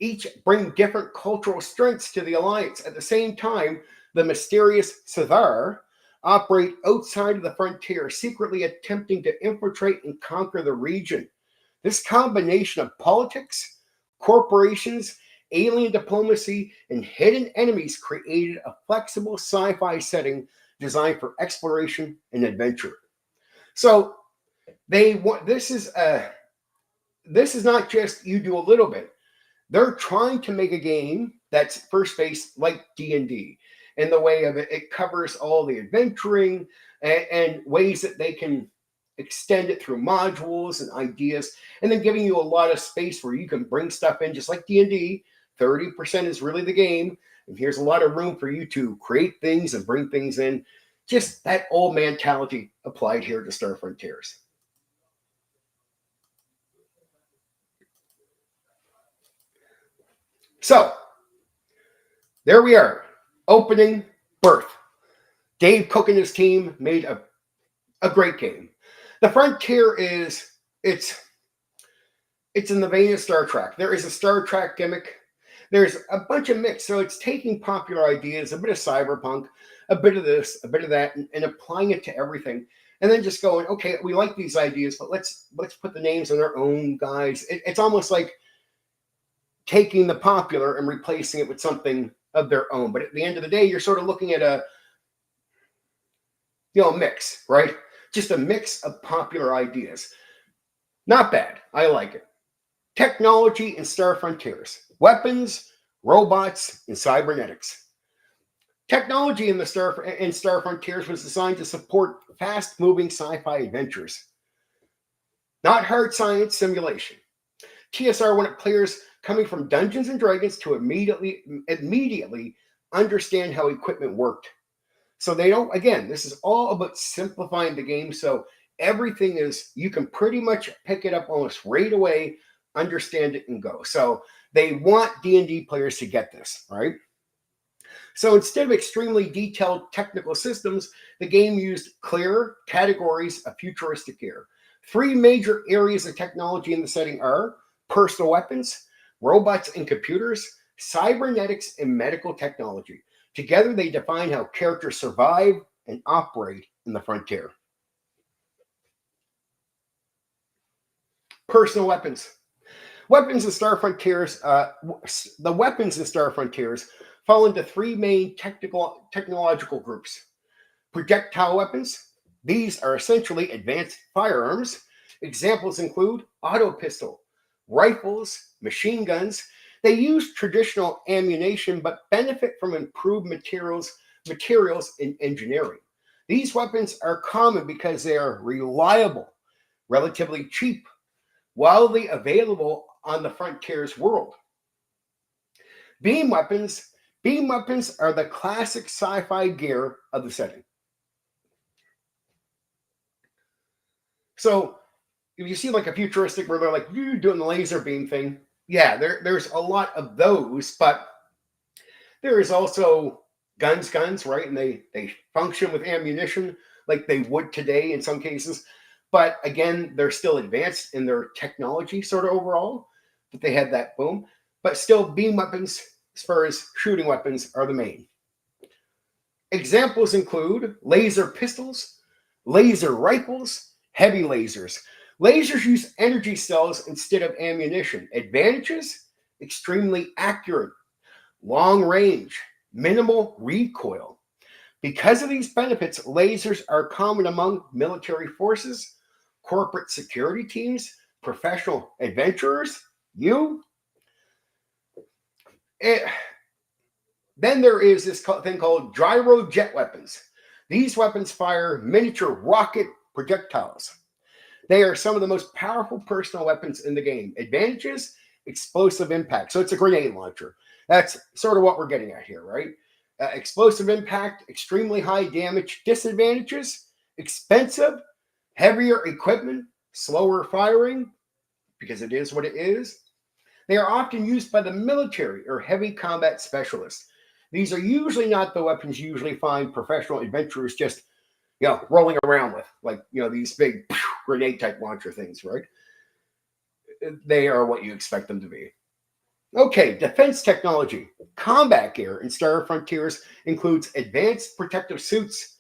each bring different cultural strengths to the alliance. At the same time, the mysterious Sithar operate outside of the frontier, secretly attempting to infiltrate and conquer the region. This combination of politics, corporations, alien diplomacy, and hidden enemies created a flexible sci-fi setting designed for exploration and adventure. So they want this is not just you do a little bit. They're trying to make a game that's first-based like D&D in the way of it covers all the adventuring and ways that they can extend it through modules and ideas, and then giving you a lot of space where you can bring stuff in, just like D&D. 30% is really the game, and here's a lot of room for you to create things and bring things in. Just that old mentality applied here to Star Frontiers. So, there we are. Opening birth. Dave Cook and his team made a great game. The Frontier it's in the vein of Star Trek. There is a Star Trek gimmick. There's a bunch of mix. So it's taking popular ideas, a bit of cyberpunk, a bit of this, a bit of that, and applying it to everything. And then just going, okay, we like these ideas, but let's put the names on our own guys. It's almost like taking the popular and replacing it with something of their own. But at the end of the day, you're sort of looking at a mix, right? Just a mix of popular ideas. Not bad. I like it. Technology in Star Frontiers. Weapons, robots, and cybernetics. Technology in Star Frontiers was designed to support fast-moving sci-fi adventures, not hard science simulation. TSR wanted players coming from Dungeons and Dragons to immediately understand how equipment worked. So they don't, again, this is all about simplifying the game. So everything is, you can pretty much pick it up almost right away, understand it, and go. So they want D&D players to get this, right? So instead of extremely detailed technical systems, the game used clear categories of futuristic gear. 3 major areas of technology in the setting are personal weapons, robots and computers, cybernetics, and medical technology. Together, they define how characters survive and operate in the frontier. Personal weapons. Weapons in Star Frontiers, the weapons in Star Frontiers fall into 3 main technological groups. Projectile weapons. These are essentially advanced firearms. Examples include auto pistol, rifles, machine guns. They use traditional ammunition but benefit from improved materials in engineering. These weapons are common because they are reliable, relatively cheap, widely available on the Frontier's world. Beam weapons. Beam weapons are the classic sci-fi gear of the setting. So if you see like a futuristic where they're like, you doing the laser beam thing, yeah, there's a lot of those, but there is also guns, right? And they function with ammunition like they would today in some cases. But again, they're still advanced in their technology sort of overall, but they had that boom. But still, beam weapons, as far as shooting weapons, are the main. Examples include laser pistols, laser rifles, heavy lasers. Lasers use energy cells instead of ammunition. Advantages: extremely accurate, long range, minimal recoil. Because of these benefits, lasers are common among military forces, corporate security teams, professional adventurers, you. Then there is this thing called gyrojet weapons. These weapons fire miniature rocket projectiles. They are some of the most powerful personal weapons in the game. Advantages: explosive impact. So it's a grenade launcher. That's sort of what we're getting at here, right? Explosive impact, extremely high damage. Disadvantages: expensive, heavier equipment, slower firing, because it is what it is. They are often used by the military or heavy combat specialists. These are usually not the weapons you usually find professional adventurers just, rolling around with, like, these big grenade type launcher things, right? They are what you expect them to be. Okay, defense technology. Combat gear in Star Frontiers includes advanced protective suits.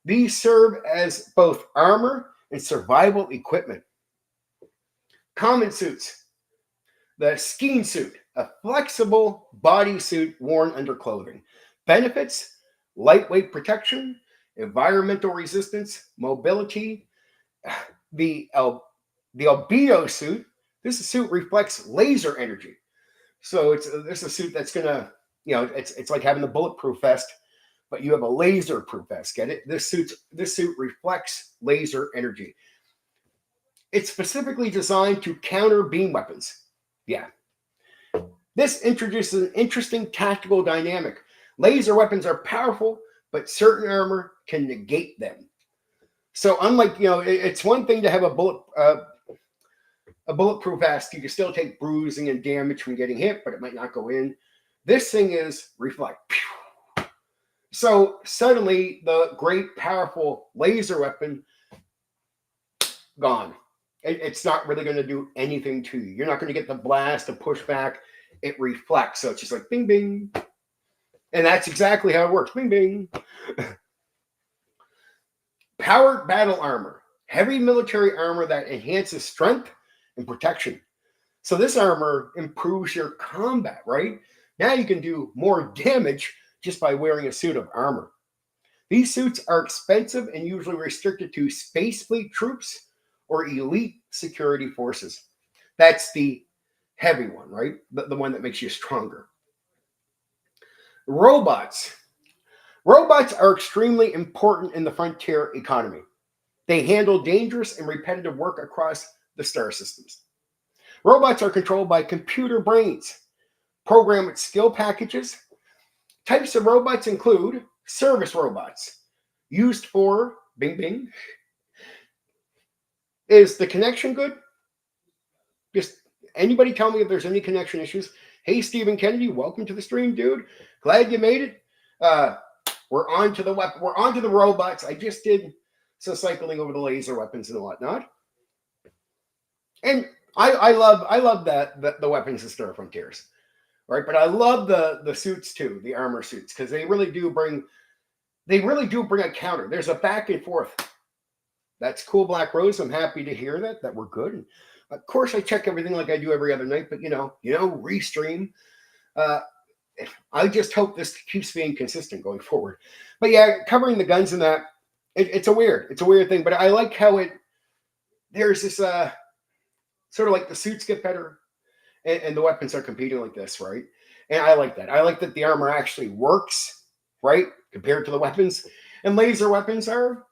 These serve as both armor and survival equipment. Common suits. The skiing suit, a flexible bodysuit worn under clothing. Benefits: lightweight protection, environmental resistance, mobility. The albedo suit. This suit reflects laser energy. So it's a suit that's gonna, it's like having the bulletproof vest, but you have a laser proof vest. Get it? This suit reflects laser energy. It's specifically designed to counter beam weapons. Yeah. This introduces an interesting tactical dynamic. Laser weapons are powerful, but certain armor can negate them. So unlike, it's one thing to have a bulletproof vest. You can still take bruising and damage from getting hit, but it might not go in. This thing is reflect. So suddenly the great powerful laser weapon gone. It's not really going to do anything to you. You're not going to get the blast, the pushback. It reflects. So it's just like bing, bing. And that's exactly how it works. Bing, bing. Powered battle armor. Heavy military armor that enhances strength and protection. So this armor improves your combat, right? Now you can do more damage just by wearing a suit of armor. These suits are expensive and usually restricted to Space Fleet troops or elite security forces. That's the heavy one, right? The one that makes you stronger. Robots. Robots are extremely important in the frontier economy. They handle dangerous and repetitive work across the star systems. Robots are controlled by computer brains, programmed with skill packages. Types of robots include service robots, used for bing bing. Is the connection good? Just anybody tell me if there's any connection issues. Hey, Stephen Kennedy, welcome to the stream, dude. Glad you made it. We're on to the weapon. We're on to the robots. I just did some cycling over the laser weapons and whatnot. And I love that the weapons in Star Frontiers, right? But I love the suits too, the armor suits, because they really do bring a counter. There's a back and forth. That's cool, Black Rose. I'm happy to hear that we're good. And of course, I check everything like I do every other night, but restream. I just hope this keeps being consistent going forward. But yeah, covering the guns and that, it's a weird thing. But I like how there's this sort of like the suits get better and the weapons are competing like this, right? And I like that. I like that the armor actually works, right, compared to the weapons. And laser weapons are,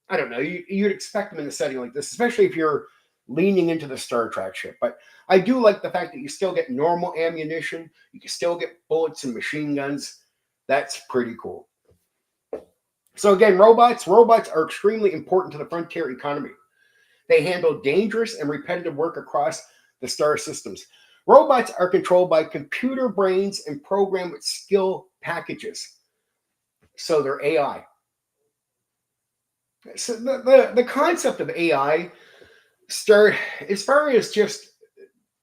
I don't know, you'd expect them in a setting like this, especially if you're leaning into the Star Trek ship. But I do like the fact that you still get normal ammunition. You can still get bullets and machine guns. That's pretty cool. So again, robots are extremely important to the frontier economy. They handle dangerous and repetitive work across the star systems. Robots are controlled by computer brains and programmed with skill packages. So they're AI. So the concept of AI start as far as just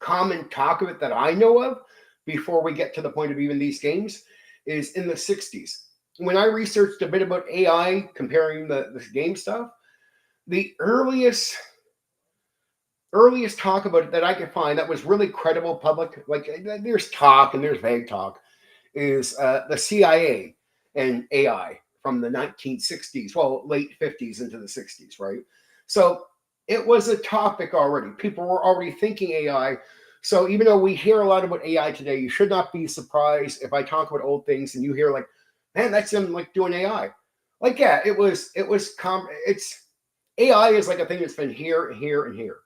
common talk of it that I know of before we get to the point of even these games is in the 60s. When I researched a bit about AI, comparing the game stuff, the earliest talk about it that I could find that was really credible public, like there's talk and there's vague talk, is the CIA and AI from the 1960s, well, late 50s into the 60s, right? So it was a topic already. People were already thinking AI. So even though we hear a lot about AI today, you should not be surprised if I talk about old things and you hear like, man, that's them like doing AI. Like, yeah, it's AI is like a thing that's been here, and here,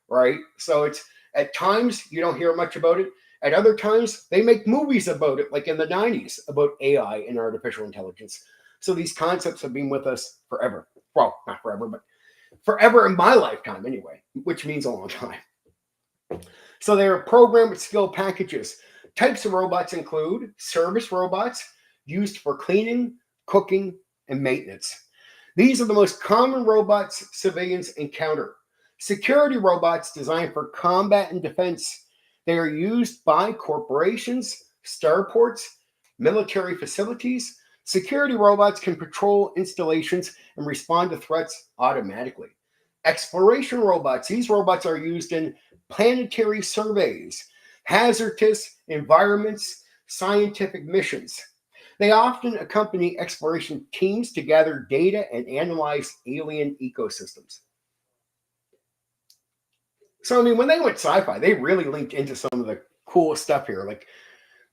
right? So At times, you don't hear much about it. At other times, they make movies about it, like in the 90s, about AI and artificial intelligence. So these concepts have been with us forever. Well, not forever, but forever in my lifetime anyway, which means a long time. So they are programmed with skill packages. Types of robots include service robots used for cleaning, cooking, and maintenance. These are the most common robots civilians encounter. Security robots designed for combat and defense. They are used by corporations, starports, military facilities. Security robots can patrol installations and respond to threats automatically. Exploration robots. These robots are used in planetary surveys, hazardous environments, scientific missions. They often accompany exploration teams to gather data and analyze alien ecosystems. So, I mean, when they went sci-fi, they really linked into some of the cool stuff here. Like,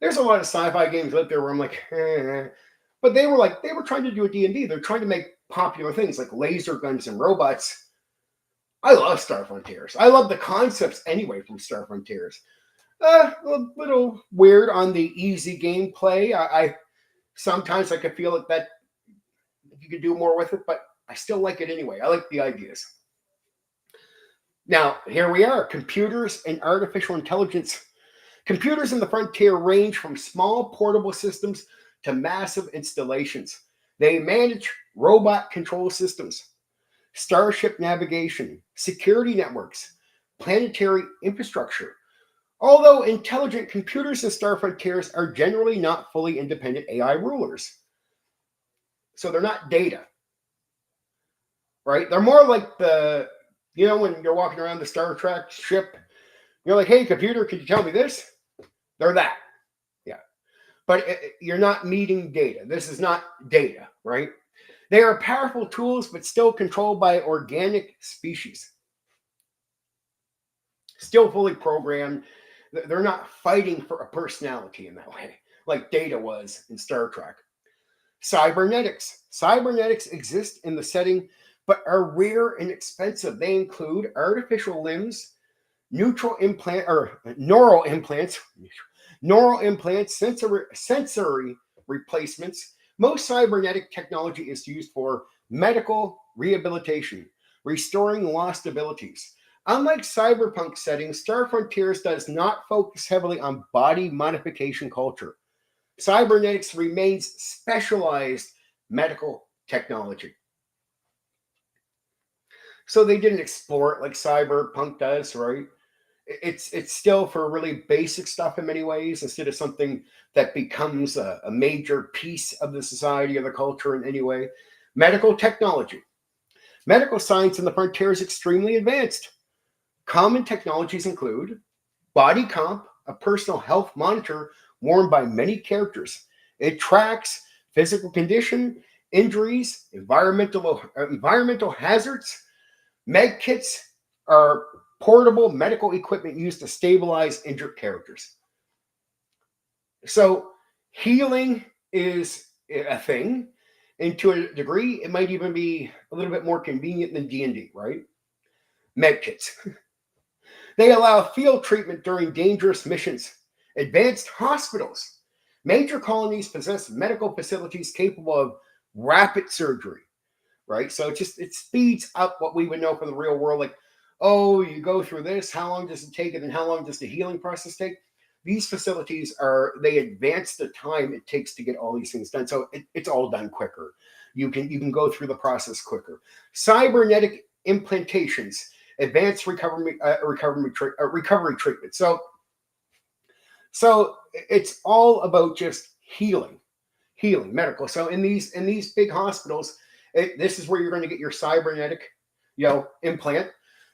there's a lot of sci-fi games out there where I'm like, but they were trying to do a D&D. They're trying to make popular things like laser guns and robots. I love Star Frontiers. I love the concepts anyway from Star Frontiers. A little weird on the easy gameplay. I sometimes I could feel it that you could do more with it, but I still like it anyway. I like the ideas. Now, here we are, computers and artificial intelligence. Computers in the frontier range from small portable systems to massive installations. They manage robot control systems, starship navigation, security networks, planetary infrastructure. Although intelligent computers in Star Frontiers are generally not fully independent AI rulers. So they're not data, right? They're more like when you're walking around the Star Trek ship, you're like, hey, computer, could you tell me this? They're that. Yeah. But you're not meeting data. This is not data, right? They are powerful tools, but still controlled by organic species. Still fully programmed. They're not fighting for a personality in that way, like Data was in Star Trek. Cybernetics. Cybernetics exist in the setting, but are rare and expensive. They include artificial limbs, neural implants, sensory replacements. Most cybernetic technology is used for medical rehabilitation, restoring lost abilities. Unlike cyberpunk settings, Star Frontiers does not focus heavily on body modification culture. Cybernetics remains specialized medical technology. So they didn't explore it like cyberpunk does, right? It's still for really basic stuff in many ways, instead of something that becomes a major piece of the society or the culture in any way. Medical technology. Medical science in the frontier is extremely advanced. Common technologies include body comp, a personal health monitor worn by many characters. It tracks physical condition, injuries, environmental hazards. Med kits are portable medical equipment used to stabilize injured characters. So healing is a thing, and to a degree, it might even be a little bit more convenient than D&D, right? Med kits. They allow field treatment during dangerous missions. Advanced hospitals. Major colonies possess medical facilities capable of rapid surgery, right? So it speeds up what we would know from the real world. Like, oh, you go through this, how long does it take? And then how long does the healing process take? These facilities they advance the time it takes to get all these things done. So it's all done quicker. You can go through the process quicker. Cybernetic implantations, advanced recovery treatment. So it's all about just healing medical. So in these big hospitals, this is where you're going to get your cybernetic, implant.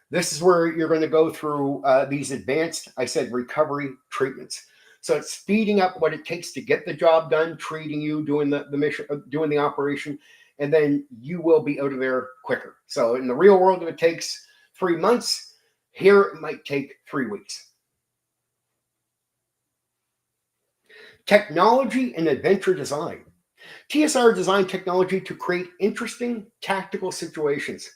This is where you're going to go through these advanced, I said, recovery treatments. So it's speeding up what it takes to get the job done, treating you, doing the mission, doing the operation, and then you will be out of there quicker. So in the real world, if it takes 3 months, here it might take 3 weeks. Technology and adventure design. TSR designed technology to create interesting tactical situations.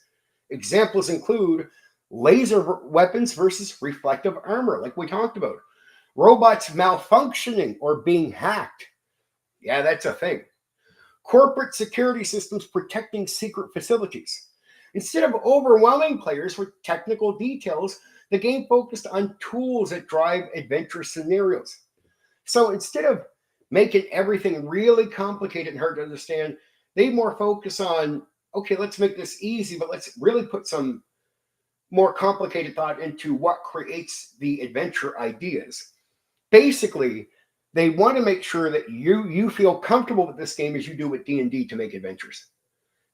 Examples include laser weapons versus reflective armor, like we talked about, robots malfunctioning or being hacked. Yeah, that's a thing. Corporate security systems protecting secret facilities. Instead of overwhelming players with technical details, the game focused on tools that drive adventure scenarios. So instead of making everything really complicated and hard to understand, they more focus on, okay, let's make this easy, but let's really put some more complicated thought into what creates the adventure ideas. Basically, they want to make sure that you feel comfortable with this game as you do with D&D to make adventures.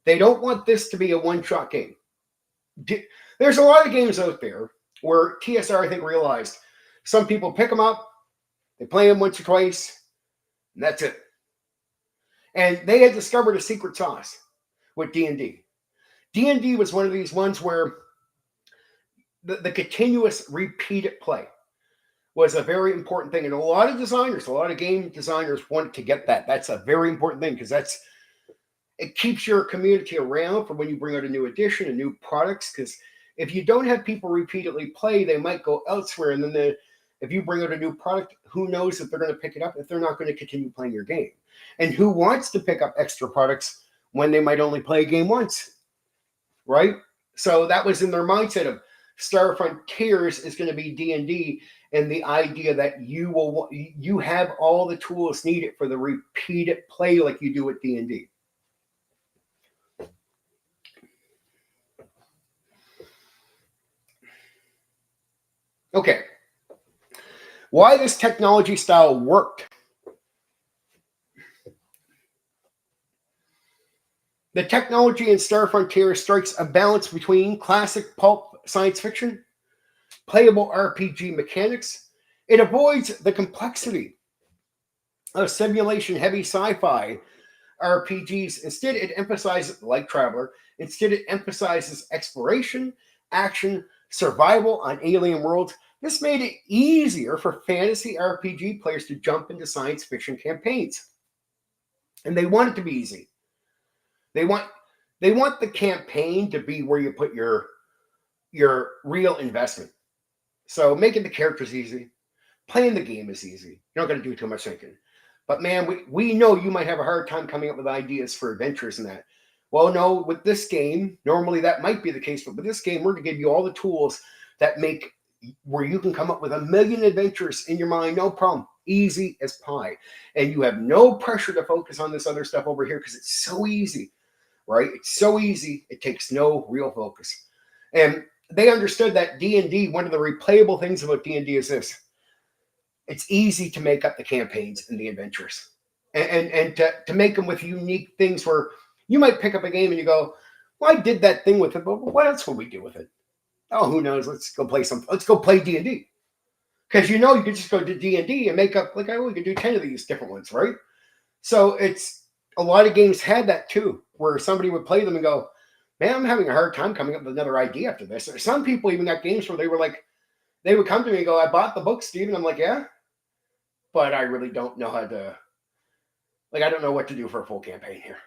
They don't want this to be a one-shot game. There's a lot of games out there where TSR, I think, realized some people pick them up, they play them once or twice, and that's it. And they had discovered a secret sauce with D&D. D&D was one of these ones where the continuous repeated play was a very important thing. And a lot of designers, a lot of game designers want to get that. That's a very important thing because it keeps your community around for when you bring out a new edition and new products. Because if you don't have people repeatedly play, they might go elsewhere. And then if you bring out a new product, who knows if they're going to pick it up if they're not going to continue playing your game? And who wants to pick up extra products when they might only play a game once, right? So that was in their mindset of Star Frontiers is going to be D&D, and the idea that you have all the tools needed for the repeated play like you do with D&D. Okay. Why this technology style worked. The technology in Star Frontiers strikes a balance between classic pulp science fiction, playable RPG mechanics. It avoids the complexity of simulation-heavy sci-fi RPGs. Instead, it emphasizes, like Traveller, it emphasizes exploration, action, survival on alien worlds. This made it easier for fantasy RPG players to jump into science fiction campaigns. And they want it to be easy. They want the campaign to be where you put your real investment. So making the characters easy, playing the game is easy. You're not going to do too much thinking. But man, we know you might have a hard time coming up with ideas for adventures and that. Well, no, with this game, normally that might be the case, but with this game, we're going to give you all the tools that make where you can come up with 1,000,000 adventures in your mind, no problem, easy as pie. And you have no pressure to focus on this other stuff over here because it's so easy, right? It's so easy, it takes no real focus. And they understood that D&D, one of the replayable things about D&D is this. It's easy to make up the campaigns and the adventures. And to make them with unique things where you might pick up a game and you go, well, I did that thing with it, but what else will we do with it? Oh, who knows? Let's go play D&D. Because you can just go to D&D and make up, we could do 10 of these different ones, right? So it's, a lot of games had that too, where somebody would play them and go, man, I'm having a hard time coming up with another idea after this. Or some people even got games where they were like, they would come to me and go, I bought the book, Steve. And I'm like, yeah, but I really don't know how to, I don't know what to do for a full campaign here.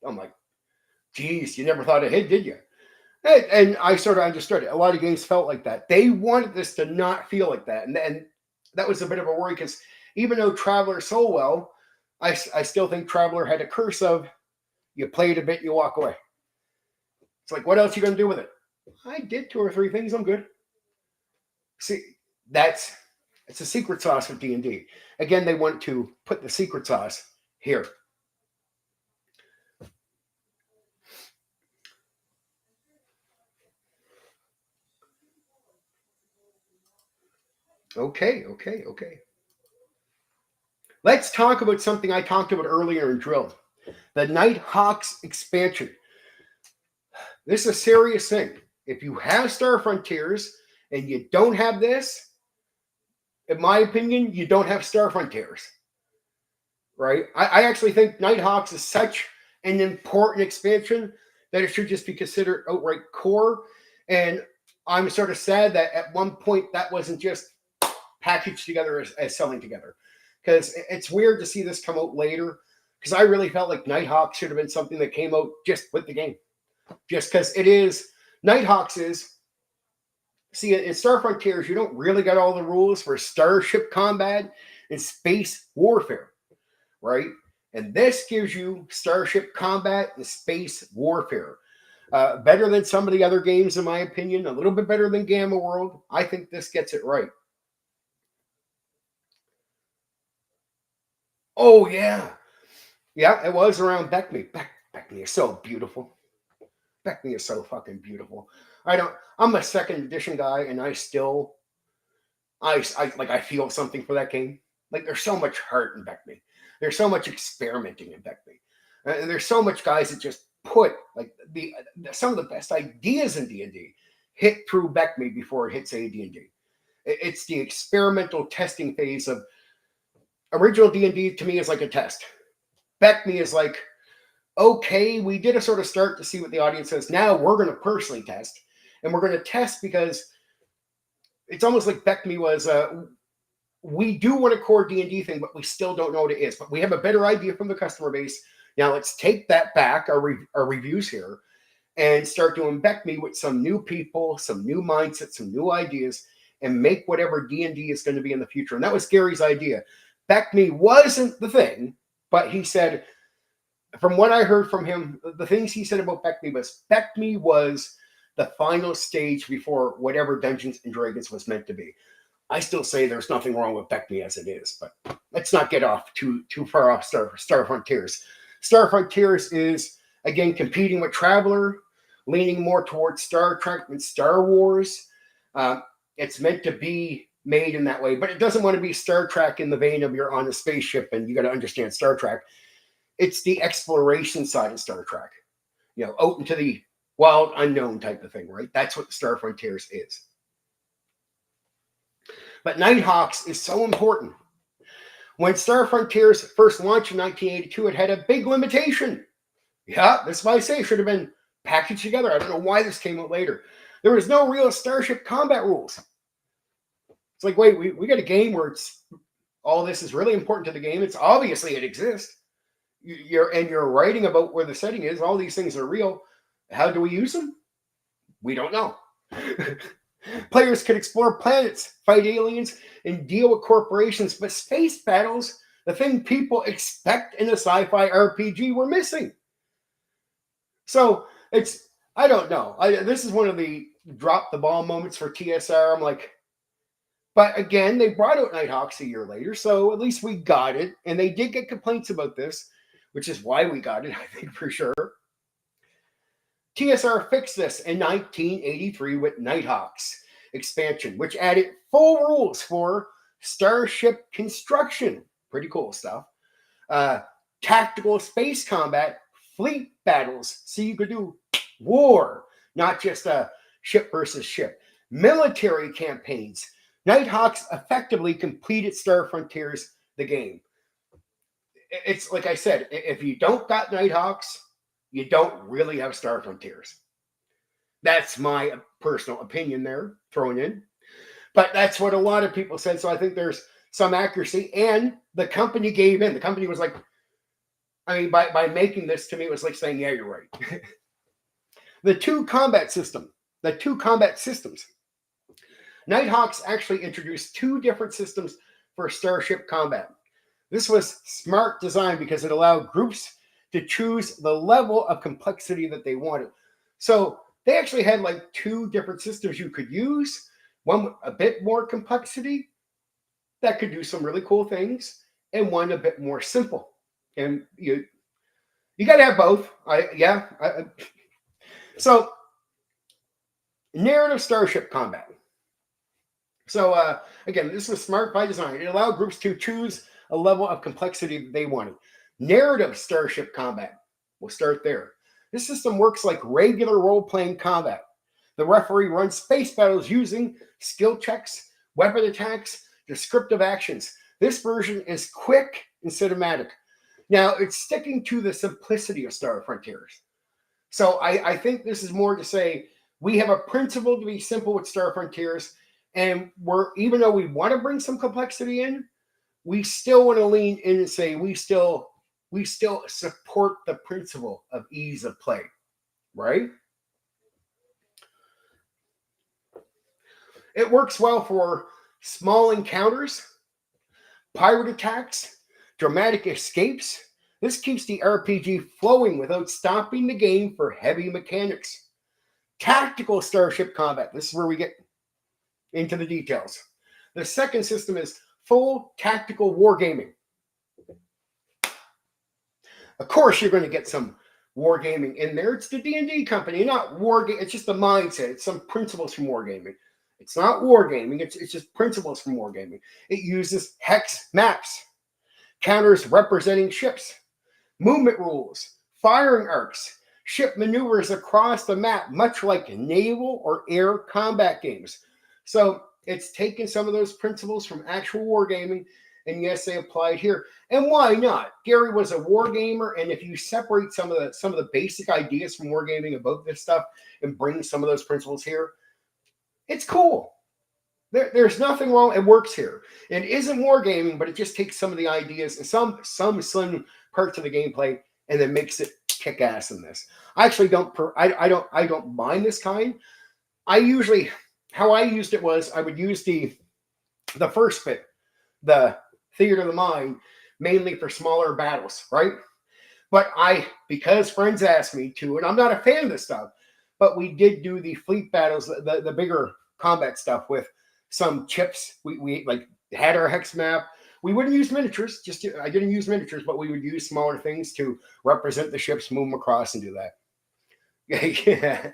I'm like, geez, you never thought ahead, did you? And I sort of understood it. A lot of games felt like that. They wanted this to not feel like that. And that was a bit of a worry because even though Traveller sold well, I still think Traveller had a curse of you play it a bit, you walk away. It's like, what else are you going to do with it? I did 2 or 3 things. I'm good. See, it's a secret sauce with D&D. Again, they want to put the secret sauce here. Okay. Let's talk about something I talked about earlier in Drill. The Nighthawks expansion. This is a serious thing. If you have Star Frontiers and you don't have this, in my opinion, you don't have Star Frontiers. Right? I actually think Nighthawks is such an important expansion that it should just be considered outright core. And I'm sort of sad that at one point that wasn't just packaged together as selling together. Because it's weird to see this come out later. Because I really felt like Nighthawks should have been something that came out just with the game. Just because it is Nighthawks is, see, in Star Frontiers, you don't really got all the rules for starship combat and space warfare, right? And this gives you starship combat and space warfare. Better than some of the other games, in my opinion. A little bit better than Gamma World. I think this gets it right. Oh, yeah. Yeah, it was around Beckme. Beckme is so beautiful. Beckme is so fucking beautiful. I'm a second edition guy, and I feel something for that game. Like, there's so much heart in Beckme. There's so much experimenting in Beckme. And there's so much guys that just put like some of the best ideas in D&D hit through Beckme before it hits AD&D. It's the experimental testing phase of original D&D. To me is like a test. Beckme is like, okay, we did a sort of start to see what the audience says. Now we're going to personally test, and we're going to test because it's almost like Beckme was we do want a core D&D thing, but we still don't know what it is. But we have a better idea from the customer base. Now let's take that back, our reviews here, and start doing Beckme with some new people, some new mindsets, some new ideas, and make whatever D&D is going to be in the future. And that was Gary's idea. Beckme wasn't the thing, but he said, from what I heard from him, the things he said about Beckme was the final stage before whatever Dungeons and Dragons was meant to be. I still say there's nothing wrong with Beckme as it is, but let's not get off too far off Star Frontiers. Star Frontiers is, again, competing with Traveller, leaning more towards Star Trek than Star Wars. It's meant to be made in that way, but it doesn't want to be Star Trek in the vein of you're on a spaceship and you got to understand Star Trek. It's the exploration side of Star Trek, out into the wild unknown type of thing, right? That's what Star Frontiers is. But Nighthawks is so important. When Star Frontiers first launched in 1982, it had a big limitation. Yeah, that's why I say it should have been packaged together. I don't know why this came out later. There was no real starship combat rules. It's like, wait, we got a game where all this is really important to the game. It's obviously it exists. You're writing about where the setting is. All these things are real. How do we use them? We don't know. Players could explore planets, fight aliens, and deal with corporations, but space battles, the thing people expect in a sci-fi RPG, were missing. So I don't know. This is one of the drop the ball moments for TSR. I'm like, but again, they brought out Nighthawks a year later, so at least we got it. And they did get complaints about this, which is why we got it, I think, for sure. TSR fixed this in 1983 with Nighthawks expansion, which added full rules for starship construction. Pretty cool stuff. Tactical space combat, fleet battles, so you could do war, not just a ship versus ship. Military campaigns. Nighthawks effectively completed Star Frontiers, the game. It's like I said, if you don't got Nighthawks, you don't really have Star Frontiers. That's my personal opinion there, thrown in. But that's what a lot of people said, so I think there's some accuracy. And the company gave in. The company was like, by making this, to me, it was like saying, yeah, you're right. The two combat systems. Nighthawks actually introduced two different systems for starship combat. This was smart design because it allowed groups to choose the level of complexity that they wanted. So they actually had like two different systems you could use. One with a bit more complexity that could do some really cool things, and one a bit more simple. And you got to have both. So narrative starship combat. So again, this was smart by design. It allowed groups to choose a level of complexity that they wanted. Narrative starship combat. We'll start there. This system works like regular role-playing combat. The referee runs space battles using skill checks, weapon attacks, descriptive actions. This version is quick and cinematic. Now, it's sticking to the simplicity of Star Frontiers. So I think this is more to say we have a principle to be simple with Star Frontiers, and even though we want to bring some complexity in, we still want to lean in and say we still support the principle of ease of play, right? It works well for small encounters, pirate attacks, dramatic escapes. This keeps the RPG flowing without stopping the game for heavy mechanics. Tactical starship combat. This is where we get into the details. The second system is full tactical wargaming. Of course, you're going to get some wargaming in there. It's the D&D company, not wargaming. It's just the mindset. It's some principles from wargaming. It's not wargaming. It's just principles from wargaming. It uses hex maps, counters representing ships, movement rules, firing arcs, ship maneuvers across the map, much like naval or air combat games. So it's taken some of those principles from actual wargaming, and yes, they applied here. And why not? Gary was a wargamer, and if you separate some of the basic ideas from wargaming about this stuff and bring some of those principles here, it's cool. There's nothing wrong. It works here. It isn't wargaming, but it just takes some of the ideas and some slim parts of the gameplay and then makes it kick ass in this. I actually don't mind this kind. How I used it was I would use the first bit, the theater of the mind, mainly for smaller battles, right? But because friends asked me to, and I'm not a fan of this stuff, but we did do the fleet battles, the bigger combat stuff with some chips. We like had our hex map. We wouldn't use miniatures. I didn't use miniatures, but we would use smaller things to represent the ships, move them across, and do that. Yeah.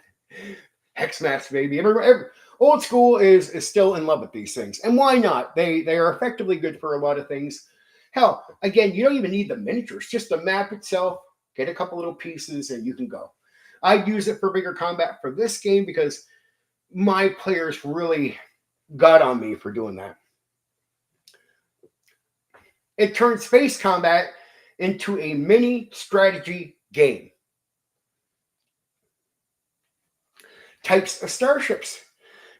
Hex maps, baby. Every old school is still in love with these things, and why not? They are effectively good for a lot of things. Hell, again, you don't even need the miniatures; just the map itself. Get a couple little pieces, and you can go. I'd use it for bigger combat for this game because my players really got on me for doing that. It turned space combat into a mini strategy game. Types of starships.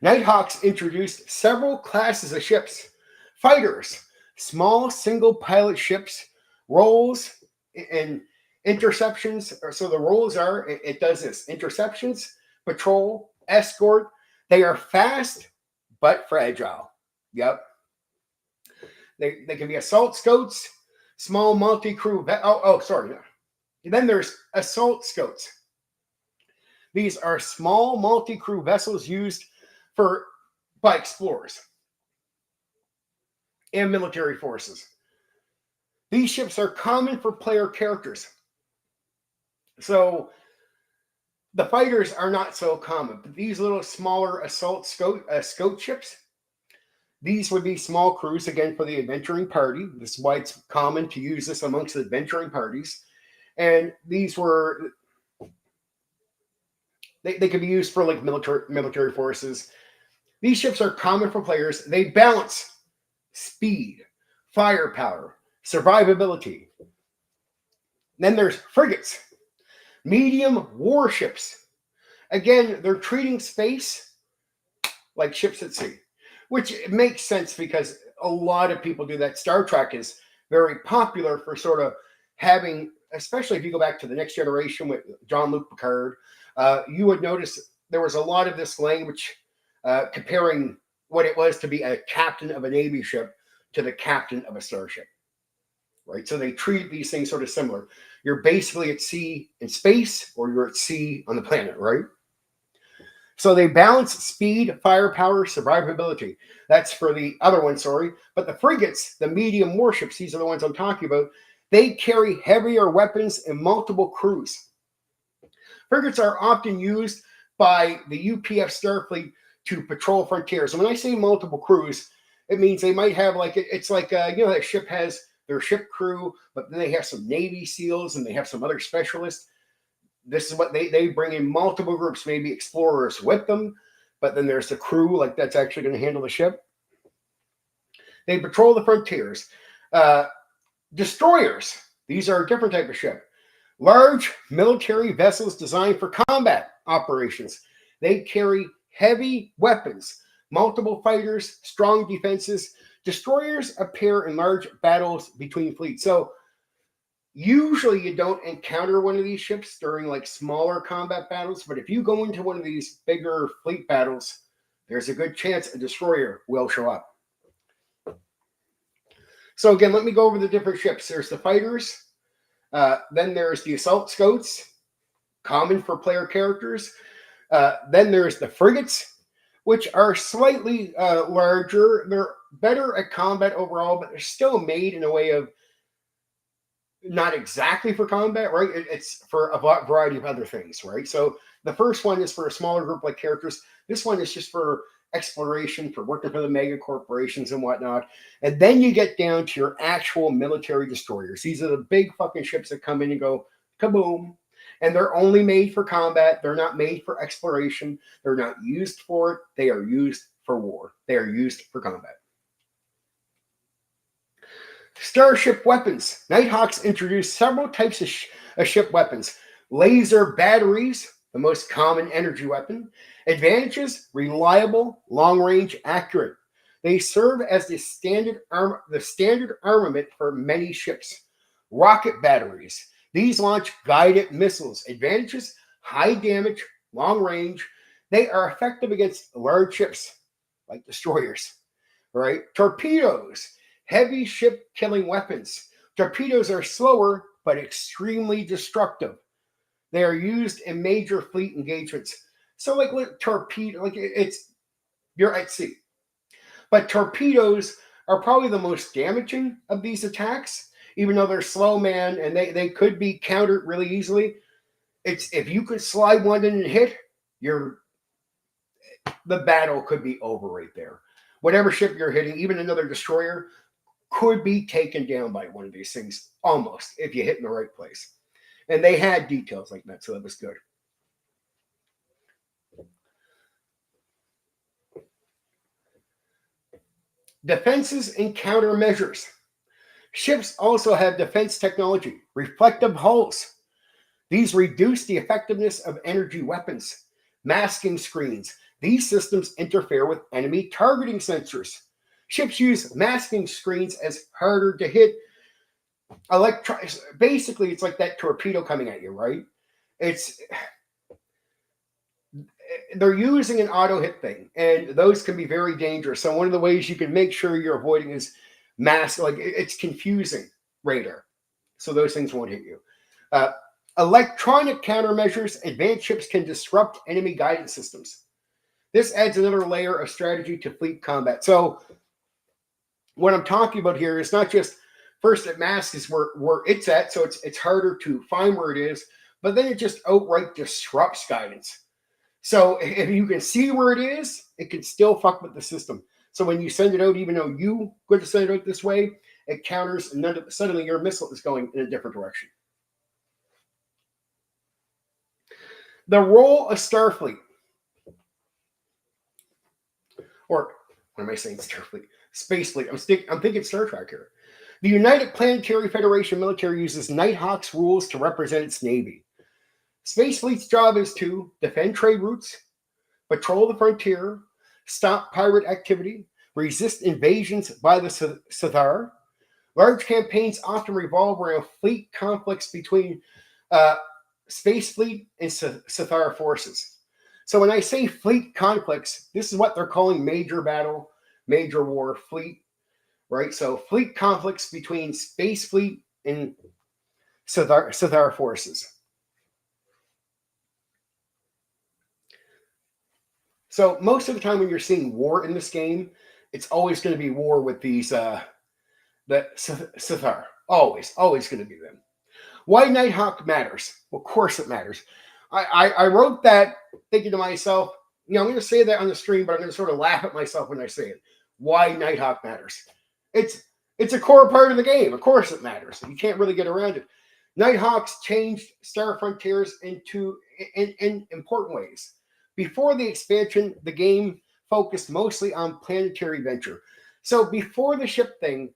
Nighthawks introduced several classes of ships. Fighters, small single pilot ships, roles, and interceptions. So the roles are, it does this: interceptions, patrol, escort. They are fast but fragile. Yep. They can be assault scouts, small multi-crew. Sorry. Then there's assault scouts. These are small multi-crew vessels used by explorers and military forces. These ships are common for player characters. So the fighters are not so common, but these little smaller assault scout ships, these would be small crews, again, for the adventuring party. This is why it's common to use this amongst adventuring parties. And these were, they could be used for like military forces. These ships are common for players. They balance speed, firepower, survivability. Then there's frigates, medium warships. Again, they're treating space like ships at sea, which makes sense because a lot of people do that. Star Trek is very popular for sort of having, especially if you go back to the Next Generation with Jean-Luc Picard, you would notice there was a lot of this language comparing what it was to be a captain of a Navy ship to the captain of a starship, right? So they treat these things sort of similar. You're basically at sea in space, or you're at sea on the planet, right? So they balance speed, firepower, survivability. That's for the other one, sorry. But the frigates, the medium warships, these are the ones I'm talking about, they carry heavier weapons and multiple crews. Frigates are often used by the UPF Starfleet to patrol frontiers. And when I say multiple crews, it means they might have it's like, that ship has their ship crew, but then they have some Navy SEALs and they have some other specialists. This is what they bring in multiple groups, maybe explorers with them, but then there's the crew, like that's actually going to handle the ship. They patrol the frontiers. Destroyers, these are a different type of ship. Large military vessels designed for combat operations. They carry heavy weapons, multiple fighters, strong defenses. Destroyers appear in large battles between fleets. So usually you don't encounter one of these ships during like smaller combat battles, but if you go into one of these bigger fleet battles, there's a good chance a destroyer will show up. So again, let me go over the different ships. There's the fighters. Then there's the assault scouts, common for player characters. Then there's the frigates, which are slightly larger. They're better at combat overall, but they're still made in a way of not exactly for combat, right? It's for a variety of other things, right? So the first one is for a smaller group like characters. This one is just for exploration, for working for the mega corporations and whatnot. And then you get down to your actual military destroyers. These are the big fucking ships that come in and go kaboom. And they're only made for combat. They're not made for exploration. They're not used for it. They are used for war. They are used for combat. Starship weapons. Nighthawks introduced several types of ship weapons. Laser batteries, the most common energy weapon. Advantages: reliable, long-range, accurate. They serve as the standard armament for many ships. Rocket batteries. These launch guided missiles. Advantages: high damage, long range. They are effective against large ships like destroyers. Right? Torpedoes. Heavy ship killing weapons. Torpedoes are slower but extremely destructive. They are used in major fleet engagements. So like torpedo, like you're at sea. But torpedoes are probably the most damaging of these attacks, even though they're slow, man, and they could be countered really easily. It's if you could slide one in and hit, the battle could be over right there. Whatever ship you're hitting, even another destroyer, could be taken down by one of these things almost if you hit in the right place. And they had details like that, so that was good. Defenses and countermeasures. Ships also have defense technology, reflective hulls. These reduce the effectiveness of energy weapons. Masking screens. These systems interfere with enemy targeting sensors. Ships use masking screens as harder to hit. Basically, it's like that torpedo coming at you, right? They're using an auto hit thing, and those can be very dangerous. So one of the ways you can make sure you're avoiding is it's confusing radar. So those things won't hit you. Electronic countermeasures. Advanced ships can disrupt enemy guidance systems. This adds another layer of strategy to fleet combat. So what I'm talking about here is not just first it masks where it's at, so it's harder to find where it is, but then it just outright disrupts guidance. So if you can see where it is, it can still fuck with the system. So when you send it out, even though you go to send it out this way, it counters, and then suddenly your missile is going in a different direction. The role of Starfleet, or what am I saying? Starfleet, Space Fleet. I'm thinking Star Trek here. The United Planetary Federation military uses Nighthawk's rules to represent its navy. Space Fleet's job is to defend trade routes, patrol the frontier, stop pirate activity, resist invasions by the Cathar. Large campaigns often revolve around fleet conflicts between Space Fleet and Cathar forces. So when I say fleet conflicts, this is what they're calling major battle, major war, fleet, right? So fleet conflicts between Space Fleet and Cathar forces. So most of the time when you're seeing war in this game, it's always going to be war with these, the Cathar. Always going to be them. Why Nighthawk matters? Well, of course it matters. I wrote that thinking to myself, I'm going to say that on the stream, but I'm going to sort of laugh at myself when I say it. Why Nighthawk matters. It's a core part of the game. Of course it matters. You can't really get around it. Nighthawks changed Star Frontiers in important ways. Before the expansion, the game focused mostly on planetary venture. So before the ship thing,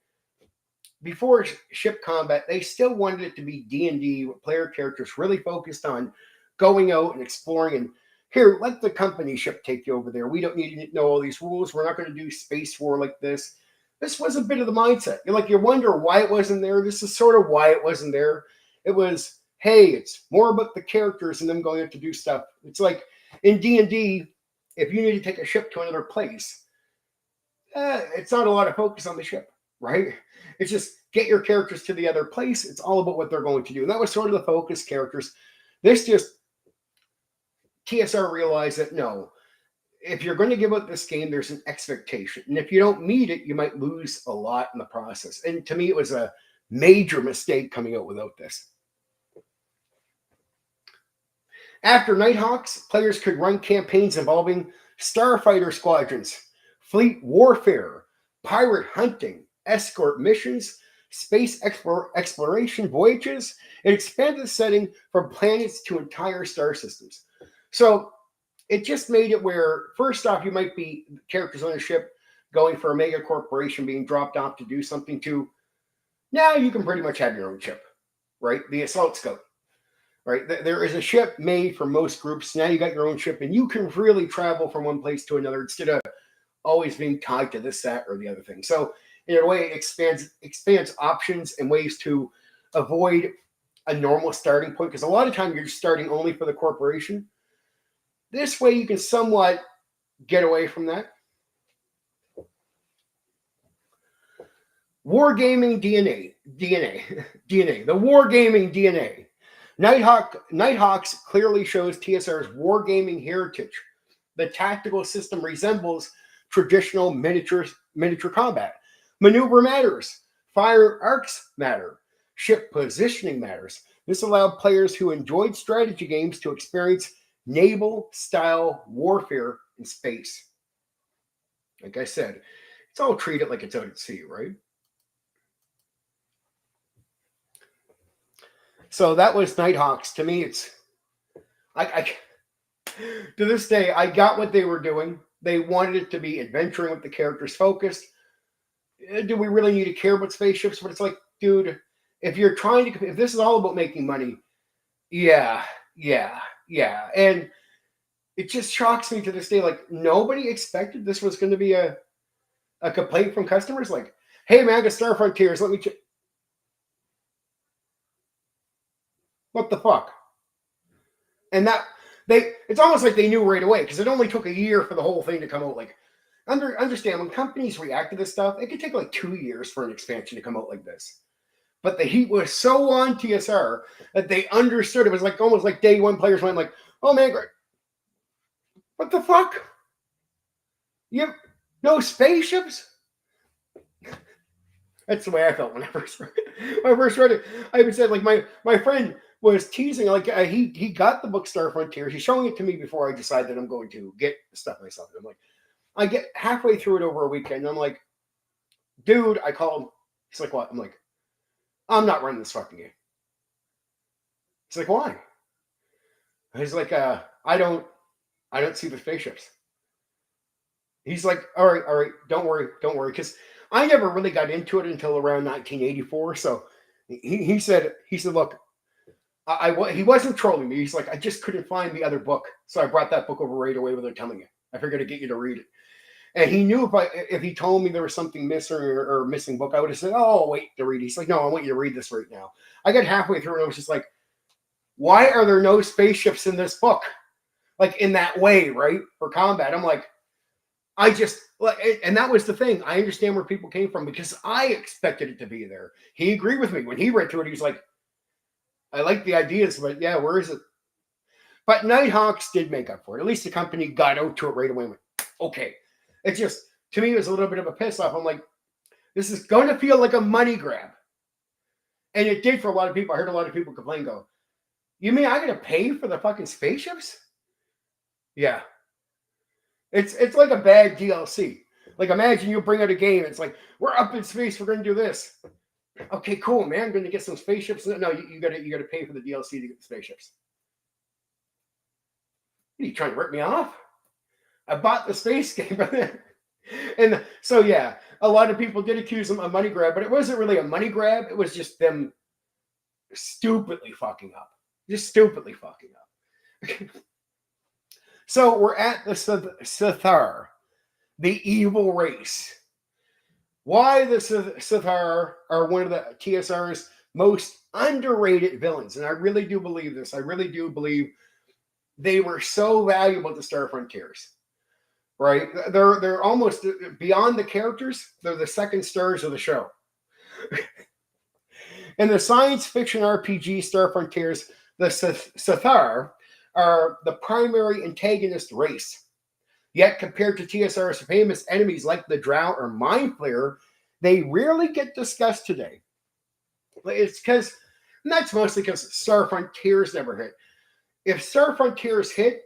before ship combat, they still wanted it to be D&D with player characters really focused on going out and exploring and here, let the company ship take you over there. We don't need to know all these rules. We're not going to do space war like this. This was a bit of the mindset. You wonder why it wasn't there. This is sort of why it wasn't there. It was, hey, it's more about the characters and them going out to do stuff. It's like in D&D, if you need to take a ship to another place, it's not a lot of focus on the ship, right? It's just get your characters to the other place. It's all about what they're going to do. And that was sort of the focus characters. This just, TSR realized that no, if you're going to give out this game, there's an expectation. And if you don't meet it, you might lose a lot in the process. And to me, it was a major mistake coming out without this. After Nighthawks, players could run campaigns involving starfighter squadrons, fleet warfare, pirate hunting, escort missions, space exploration voyages. It expanded the setting from planets to entire star systems. So it just made it where, first off, you might be characters on a ship going for a mega corporation being dropped off to do something to. Now you can pretty much have your own ship, right? The Assault Scout, right? There is a ship made for most groups. Now you got your own ship, and you can really travel from one place to another instead of always being tied to this, that, or the other thing. So in a way, it expands options and ways to avoid a normal starting point, because a lot of times you're starting only for the corporation. This way you can somewhat get away from that. Wargaming DNA. The wargaming DNA. Nighthawks clearly shows TSR's wargaming heritage. The tactical system resembles traditional miniature combat. Maneuver matters. Fire arcs matter. Ship positioning matters. This allowed players who enjoyed strategy games to experience naval-style warfare in space. Like I said, it's all treated like it's out at sea, right? So that was Nighthawks. To me, it's... I to this day, I got what they were doing. They wanted it to be adventuring with the characters focused. Do we really need to care about spaceships? But it's like, dude, if this is all about making money, yeah. And it just shocks me to this day. Like, nobody expected this was going to be a complaint from customers. Like, hey, man, I got Star Frontiers. Let me check. What the fuck? And it's almost like they knew right away, because it only took a year for the whole thing to come out. Like, understand, when companies react to this stuff, it could take like 2 years for an expansion to come out like this. But the heat was so on TSR that they understood. It was like almost like day one players went like, oh man, great. What the fuck? You have no spaceships? That's the way I felt when I first read it. I even said, like, my friend was teasing, like, he got the book Star Frontiers. He's showing it to me before I decide that I'm going to get the stuff myself. And I'm like, I get halfway through it over a weekend, and I'm like, dude, I called him. He's like, what? I'm like, I'm not running this fucking game. He's like, why? He's like, I don't see the spaceships. He's like, all right, don't worry, because I never really got into it until around 1984. So he said, look, he wasn't trolling me. He's like, I just couldn't find the other book, so I brought that book over right away without telling you. I figured I'd get you to read it. And he knew if he told me there was something missing or missing book, I would have said, oh, I'll wait to read it. He's like, no, I want you to read this right now. I got halfway through and I was just like, why are there no spaceships in this book? Like, in that way, right? For combat. I'm like, and that was the thing. I understand where people came from, because I expected it to be there. He agreed with me. When he read through it, he's like, I like the ideas, but yeah, where is it? But Nighthawks did make up for it. At least the company got out to it right away and went, okay. It just, to me, it was a little bit of a piss off. I'm like, this is going to feel like a money grab. And it did for a lot of people. I heard a lot of people complain, go, you mean I got to pay for the fucking spaceships? Yeah. It's like a bad DLC. Like, imagine you bring out a game, it's like, we're up in space, we're going to do this. Okay, cool, man. I'm going to get some spaceships. No, you got to pay for the DLC to get the spaceships. What are you trying to rip me off? I bought the space game. And so, yeah, a lot of people did accuse them of money grab, but it wasn't really a money grab. It was just them stupidly fucking up. Just stupidly fucking up. So we're at the Sithar, the evil race. Why the Sithar are one of the TSR's most underrated villains. And I really do believe this. I really do believe they were so valuable to Star Frontiers. right? They're almost beyond the characters. They're the second stars of the show. In the science fiction RPG Star Frontiers, the Cathar are the primary antagonist race. Yet, compared to TSR's famous enemies like the Drow or Mind Flayer, they rarely get discussed today. It's because, and that's mostly because Star Frontiers never hit. If Star Frontiers hit,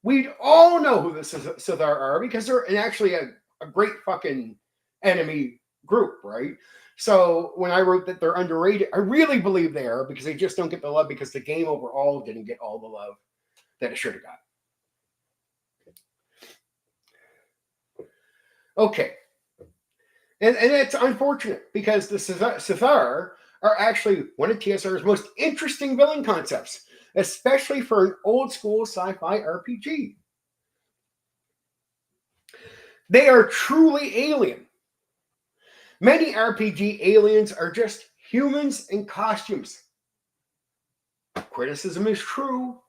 we'd all know who the Cathar are because they're actually a great fucking enemy group, right? So when I wrote that they're underrated, I really believe they are because they just don't get the love because the game overall didn't get all the love that it should have got. Okay. And it's unfortunate because the Cathar are actually one of TSR's most interesting villain concepts, especially for an old school sci-fi RPG. They are truly alien. Many RPG aliens are just humans in costumes. Criticism is true.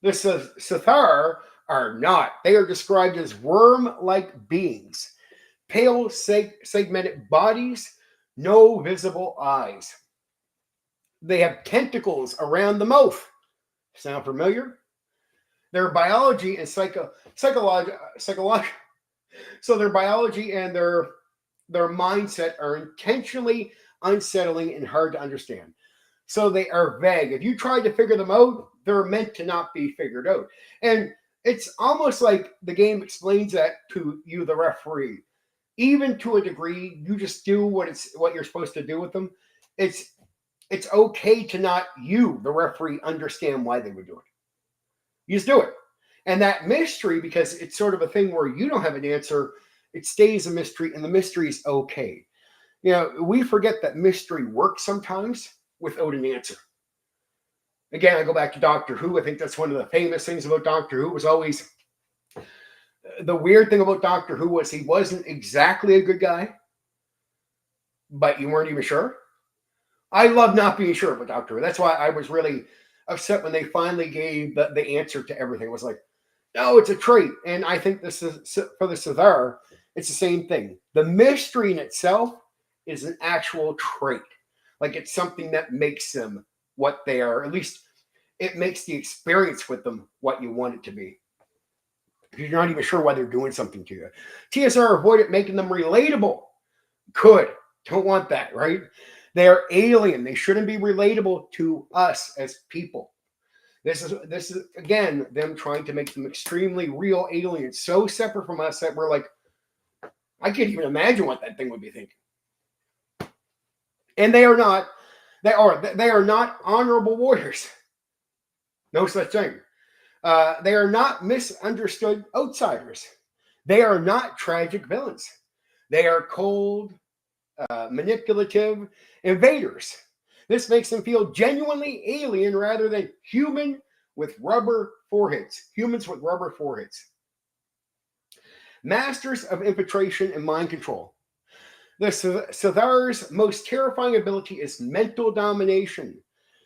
The Cathar are not. They are described as worm-like beings. Pale, segmented bodies, no visible eyes. They have tentacles around the mouth. Sound familiar? Their biology and psychological. So their biology and their mindset are intentionally unsettling and hard to understand. So they are vague. If you try to figure them out, they're meant to not be figured out. And it's almost like the game explains that to you, the referee. Even to a degree, you just do what you're supposed to do with them. It's okay to not, you, the referee, understand why they would do it. You just do it. And that mystery, because it's sort of a thing where you don't have an answer, it stays a mystery, and the mystery is okay. You know, we forget that mystery works sometimes without an answer. Again, I go back to Doctor Who. I think that's one of the famous things about Doctor Who was always the weird thing about Doctor Who was he wasn't exactly a good guy, but you weren't even sure. I love not being sure about Doctor Who. That's why I was really upset when they finally gave the answer to everything. It was like, no, it's a trait. And I think this is for the Cathar, it's the same thing. The mystery in itself is an actual trait. Like it's something that makes them what they are. At least it makes the experience with them what you want it to be. You're not even sure why they're doing something to you. TSR avoided making them relatable. Good. Don't want that, right? They are alien. They shouldn't be relatable to us as people. This is again them trying to make them extremely real aliens, so separate from us that we're like, I can't even imagine what that thing would be thinking. And they are not. They are not honorable warriors. No such thing. They are not misunderstood outsiders. They are not tragic villains. They are cold, manipulative invaders. This makes them feel genuinely alien rather than human with rubber foreheads. Humans with rubber foreheads. Masters of infiltration and mind control. The Cathar's most terrifying ability is mental domination.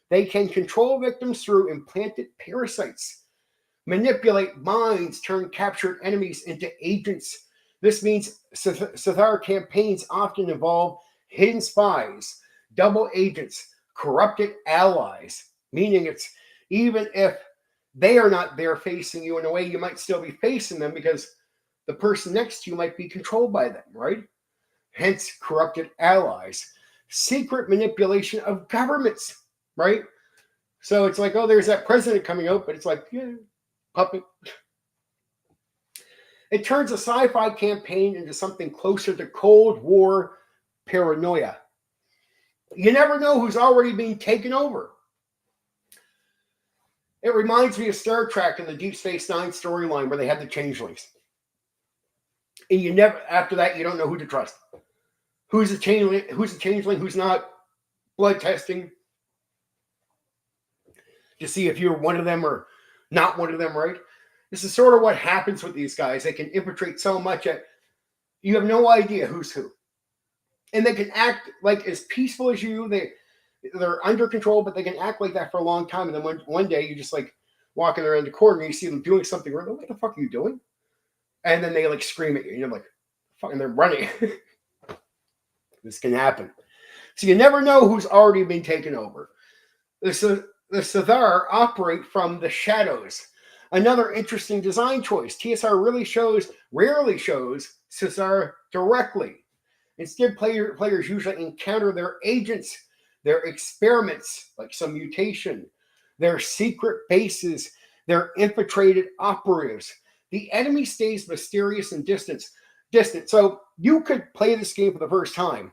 They can control victims through implanted parasites, manipulate minds, turn captured enemies into agents. This means Cathar campaigns often involve hidden spies, double agents, corrupted allies, meaning it's even if they are not there facing you in a way, you might still be facing them because the person next to you might be controlled by them, right? Hence, corrupted allies. Secret manipulation of governments, right? So it's like, oh, there's that president coming out, but it's like, yeah, puppet. It turns a sci-fi campaign into something closer to Cold War paranoia. You never know who's already being taken over. It reminds me of Star Trek and the Deep Space Nine storyline where they had the changelings. And you never, after that, you don't know who to trust. Who's a changeling, who's not. Blood testing to see if you're one of them or not one of them, right? This is sort of what happens with these guys. They can infiltrate so much that you have no idea who's who. And they can act like as peaceful as you. They're under control, but they can act like that for a long time. And then one day you just like walking around the corner, and you see them doing something wrong. What the fuck are you doing? And then they like scream at you, and you're like, fucking, they're running. This can happen. So you never know who's already been taken over. The Sithar operate from the shadows. Another interesting design choice. TSR rarely shows Sithar directly. Instead, players usually encounter their agents, their experiments, like some mutation, their secret bases, their infiltrated operatives. The enemy stays mysterious and distant. So you could play this game for the first time,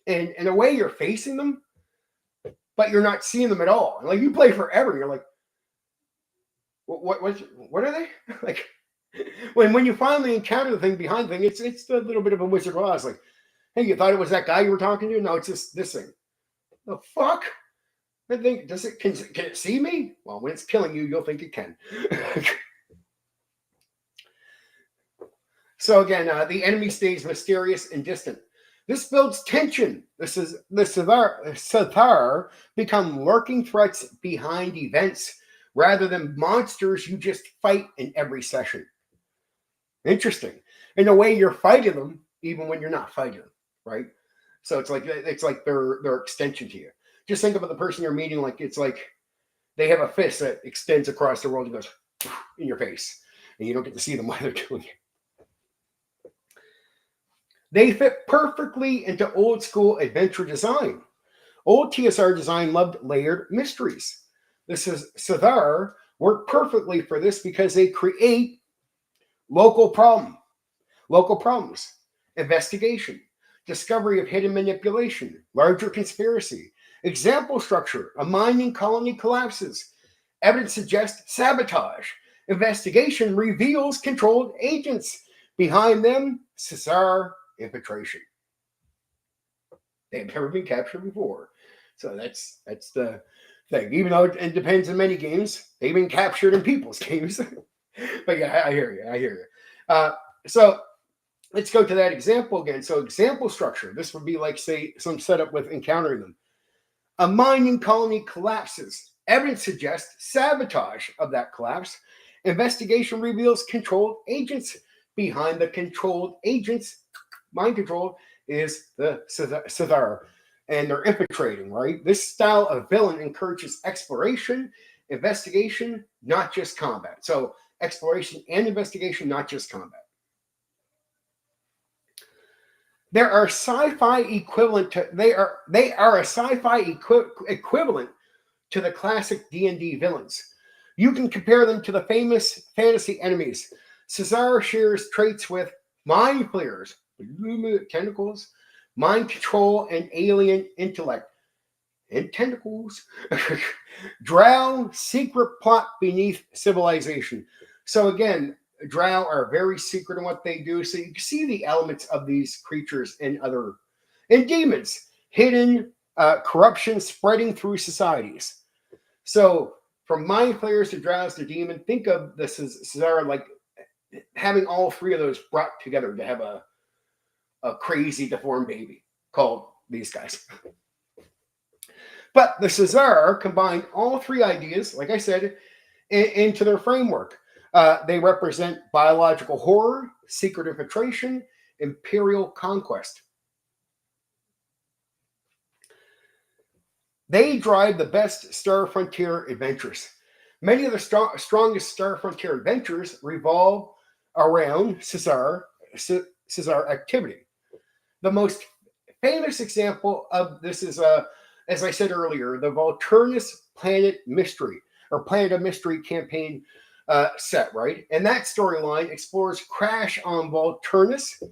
and in a way, you're facing them, but you're not seeing them at all. Like you play forever, you're like, what are they? Like when you finally encounter the thing behind the thing, it's a little bit of a Wizard of Oz. Like, hey, you thought it was that guy you were talking to? No, it's just this thing. The fuck? That thing, can it see me? Well, when it's killing you, you'll think it can. So again, the enemy stays mysterious and distant. This builds tension. The Sithar become lurking threats behind events rather than monsters you just fight in every session. Interesting. In a way, you're fighting them even when you're not fighting them, right? So it's like their extension to you. Just think about the person you're meeting, like it's like they have a fist that extends across the world and goes in your face, and you don't get to see them while they're doing it. They fit perfectly into old school adventure design. Old TSR design loved layered mysteries. This is Sithar work perfectly for this because they create local problems, investigation, discovery of hidden manipulation, larger conspiracy, example structure, a mining colony collapses, evidence suggests sabotage, investigation reveals controlled agents, behind them, Sithar infiltration. They've never been captured before. So that's the thing. Even though it depends on many games, they've been captured in people's games. But yeah, I hear you. So let's go to that example again. So example structure. This would be like, say, some setup with encountering them. A mining colony collapses. Evidence suggests sabotage of that collapse. Investigation reveals controlled agents. Behind the controlled agents, mind control, is the Sithar, and they're infiltrating, right? This style of villain encourages exploration, investigation, not just combat. So exploration and investigation, not just combat. There are sci-fi equivalent to they are a sci-fi equivalent to the classic D&D villains. You can compare them to the famous fantasy enemies. Sithar shares traits with mind flayers, tentacles, mind control, and alien intellect. And tentacles. Drow, secret plot beneath civilization. So again, Drow are very secret in what they do. So you can see the elements of these creatures and demons. Hidden corruption spreading through societies. So from mind flayers to Drows to demon, think of this as Sithar like having all three of those brought together to have a crazy deformed baby called these guys. But the Sithar combine all three ideas, like I said, into their framework. They represent biological horror, secret infiltration, imperial conquest. They drive the best Star Frontier adventures. Many of the strongest Star Frontier adventures revolve around Sithar activity. The most famous example of this is, as I said earlier, the Volturnus Planet Mystery or Planet of Mystery campaign set, right? And that storyline explores crash on Volturnus.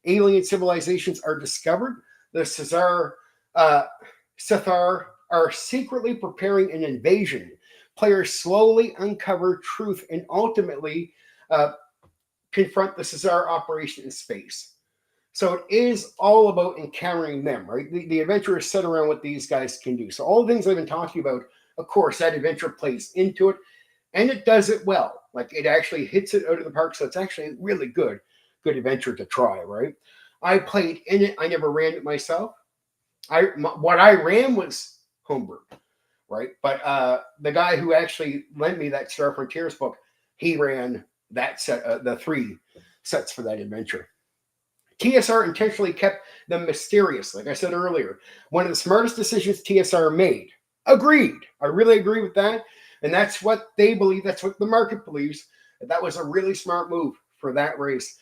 Alien civilizations are discovered. The Sithar are secretly preparing an invasion. Players slowly uncover truth and ultimately confront the Sithar operation in space. So it is all about encountering them, right? The adventure is set around what these guys can do. So all the things I've been talking about, of course, that adventure plays into it, and it does it well. Like it actually hits it out of the park. So it's actually a really good adventure to try, right? I played in it. I never ran it myself. What I ran was homebrew, right? But the guy who actually lent me that Star Frontiers book, he ran that set, the 3 sets for that adventure. TSR intentionally kept them mysterious. Like I said earlier, one of the smartest decisions TSR made. Agreed. I really agree with that. And that's what they believe. That's what the market believes. That was a really smart move for that race.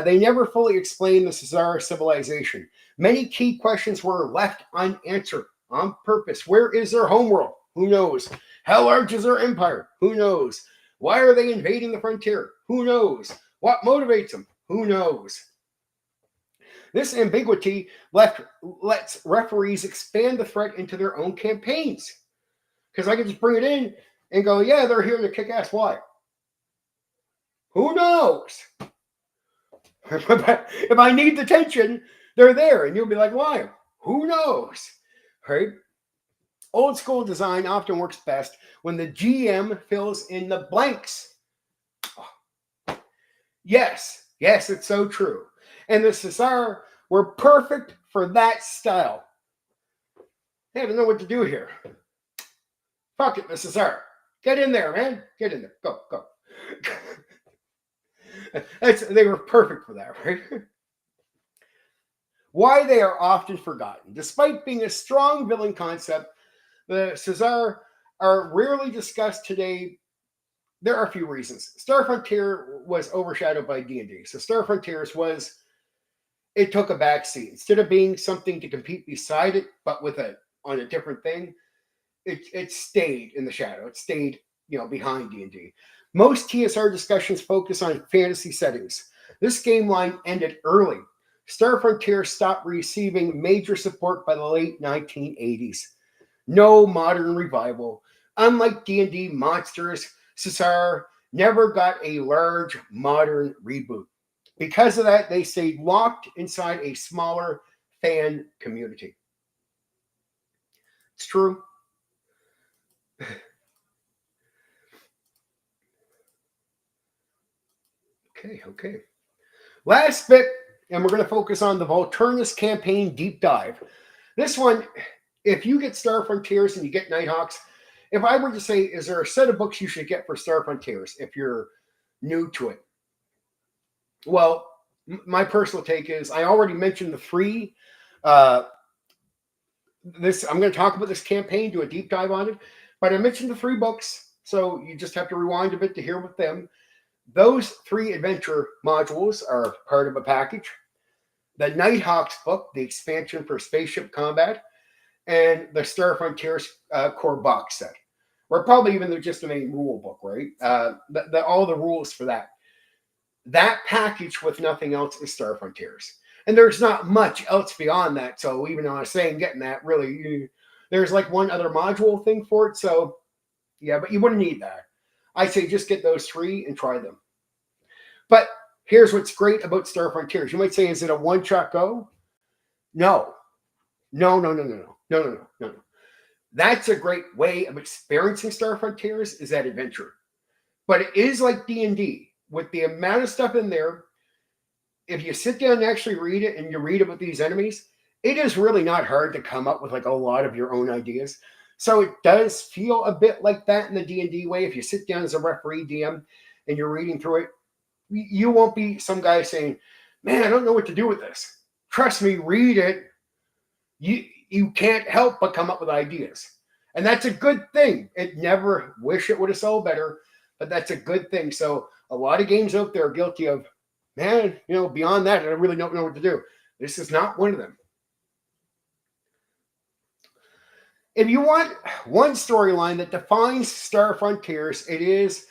They never fully explained the Caesar civilization. Many key questions were left unanswered on purpose. Where is their homeworld? Who knows? How large is their empire? Who knows? Why are they invading the frontier? Who knows? What motivates them? Who knows? This ambiguity lets referees expand the threat into their own campaigns. Because I can just bring it in and go, yeah, they're here to kick ass. Why? Who knows? If I need the tension, they're there. And you'll be like, why? Who knows? Right? Old school design often works best when the GM fills in the blanks. Yes, it's so true. And the Caesar were perfect for that style. Hey, I don't know what to do here. Fuck it, the Caesar. Get in there, man. Get in there. Go. They were perfect for that, right? Why they are often forgotten. Despite being a strong villain concept, the Caesar are rarely discussed today. There are a few reasons. Star Frontier was overshadowed by D&D. So Star Frontiers it took a backseat. Instead of being something to compete beside it, but on a different thing, it stayed in the shadow. It stayed, behind D&D. Most TSR discussions focus on fantasy settings. This game line ended early. Star Frontier stopped receiving major support by the late 1980s. No modern revival. Unlike D&D Monsters, Caesar never got a large modern reboot. Because of that, they stayed locked inside a smaller fan community. It's true. Okay. Last bit, and we're going to focus on the Volturnus campaign deep dive. This one, if you get Star Frontiers and you get Nighthawks, if I were to say, is there a set of books you should get for Star Frontiers if you're new to it? Well, my personal take is I already mentioned the 3. I'm going to talk about this campaign, do a deep dive on it, but I mentioned the 3 books, so you just have to rewind a bit to hear with them. Those 3 adventure modules are part of a package. The Nighthawks book, the expansion for spaceship combat, and the Star Frontiers core box set, or probably even just the main rule book, right? All the rules for that. That package with nothing else is Star Frontiers. And there's not much else beyond that. So even though I was saying getting that, really, there's like one other module thing for it. So yeah, but you wouldn't need that. I say just get those 3 and try them. But here's what's great about Star Frontiers. You might say, is it a one-shot go? No. That's a great way of experiencing Star Frontiers, is that adventure. But it is like D&D. With the amount of stuff in there, if you sit down and actually read it and you read about these enemies, it is really not hard to come up with like a lot of your own ideas. So it does feel a bit like that in the D&D way. If you sit down as a referee DM and you're reading through it, you won't be some guy saying, man, I don't know what to do with this. Trust me, read it. You can't help but come up with ideas. And that's a good thing. Wish it would have sold better, but that's a good thing. So a lot of games out there are guilty of, man, beyond that, I really don't know what to do. This is not one of them. If you want one storyline that defines Star Frontiers, it is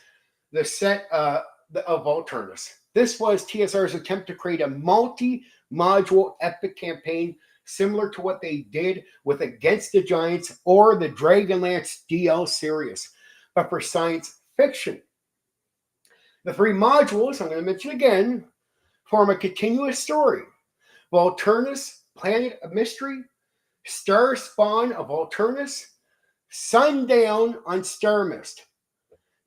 the set of Volturnus. This was TSR's attempt to create a multi-module epic campaign similar to what they did with Against the Giants or the Dragonlance DL series, but for science fiction. The 3 modules, I'm going to mention again, form a continuous story. Volturnus, Planet of Mystery, Star Spawn of Volturnus, Sundown on Star Mist.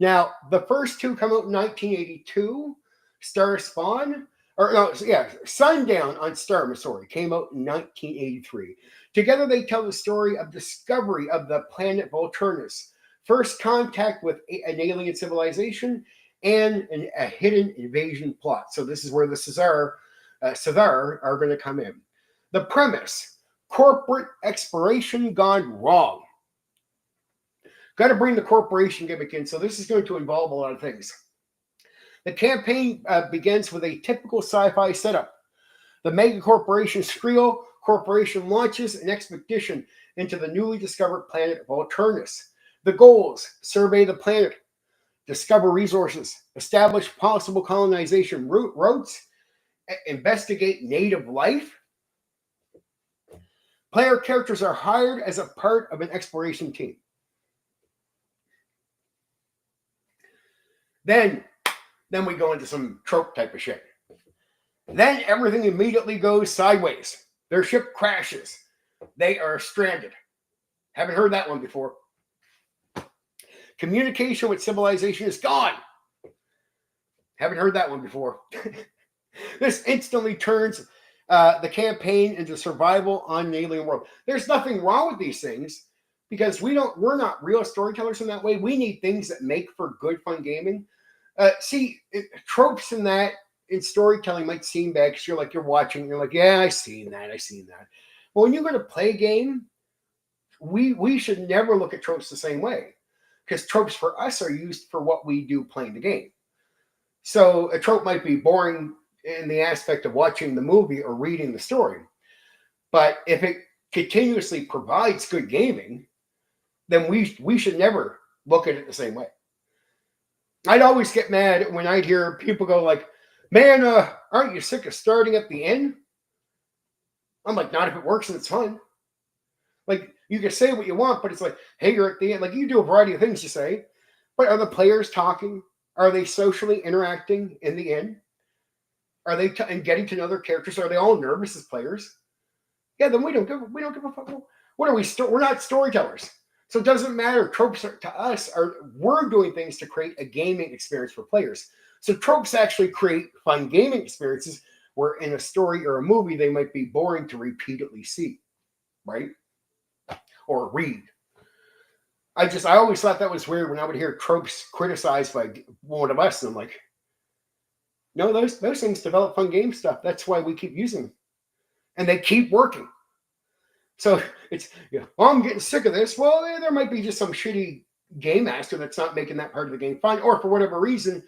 Now, the first 2 come out in 1982. Star Spawn, Sundown on Star Missouri came out in 1983. Together, they tell the story of discovery of the planet Volturnus, first contact with an alien civilization, and a hidden invasion plot. So this is where the Caesar are going to come in. The premise: corporate exploration gone wrong. Got to bring the corporation gimmick in. So this is going to involve a lot of things. The campaign begins with a typical sci-fi setup. The mega corporation Skrill Corporation launches an expedition into the newly discovered planet Volturnus. The goals: survey the planet, discover resources, establish possible colonization routes, investigate native life. Player characters are hired as a part of an exploration team. Then we go into some trope type of shit. Then everything immediately goes sideways. Their ship crashes. They are stranded. Haven't heard that one before. Communication with civilization is gone. Haven't heard that one before. This instantly turns the campaign into survival on an alien world. There's nothing wrong with these things because we're not real storytellers in that way. We need things that make for good, fun gaming. Tropes in that in storytelling might seem bad because you're watching and you're like, yeah, I seen that. But when you're going to play a game, we should never look at tropes the same way because tropes for us are used for what we do playing the game. So a trope might be boring in the aspect of watching the movie or reading the story. But if it continuously provides good gaming, then we should never look at it the same way. I'd always get mad when I'd hear people go like, man, aren't you sick of starting at the end? I'm like, not if it works and it's fun. Like, you can say what you want, but it's like, hey, you're at the end. Like, you do a variety of things you say. But are the players talking? Are they socially interacting in the end? Are they and getting to know their characters? Are they all nervous as players? Yeah, then we don't give a fuck. What are we? We're not storytellers. So it doesn't matter. Tropes to us we're doing things to create a gaming experience for players. So tropes actually create fun gaming experiences where in a story or a movie, they might be boring to repeatedly see, right? Or read. I always thought that was weird when I would hear tropes criticized by one of us. And I'm like, no, those things develop fun game stuff. That's why we keep using them. And they keep working. So it's, I'm getting sick of this. Well, there might be just some shitty game master that's not making that part of the game fun. Or for whatever reason,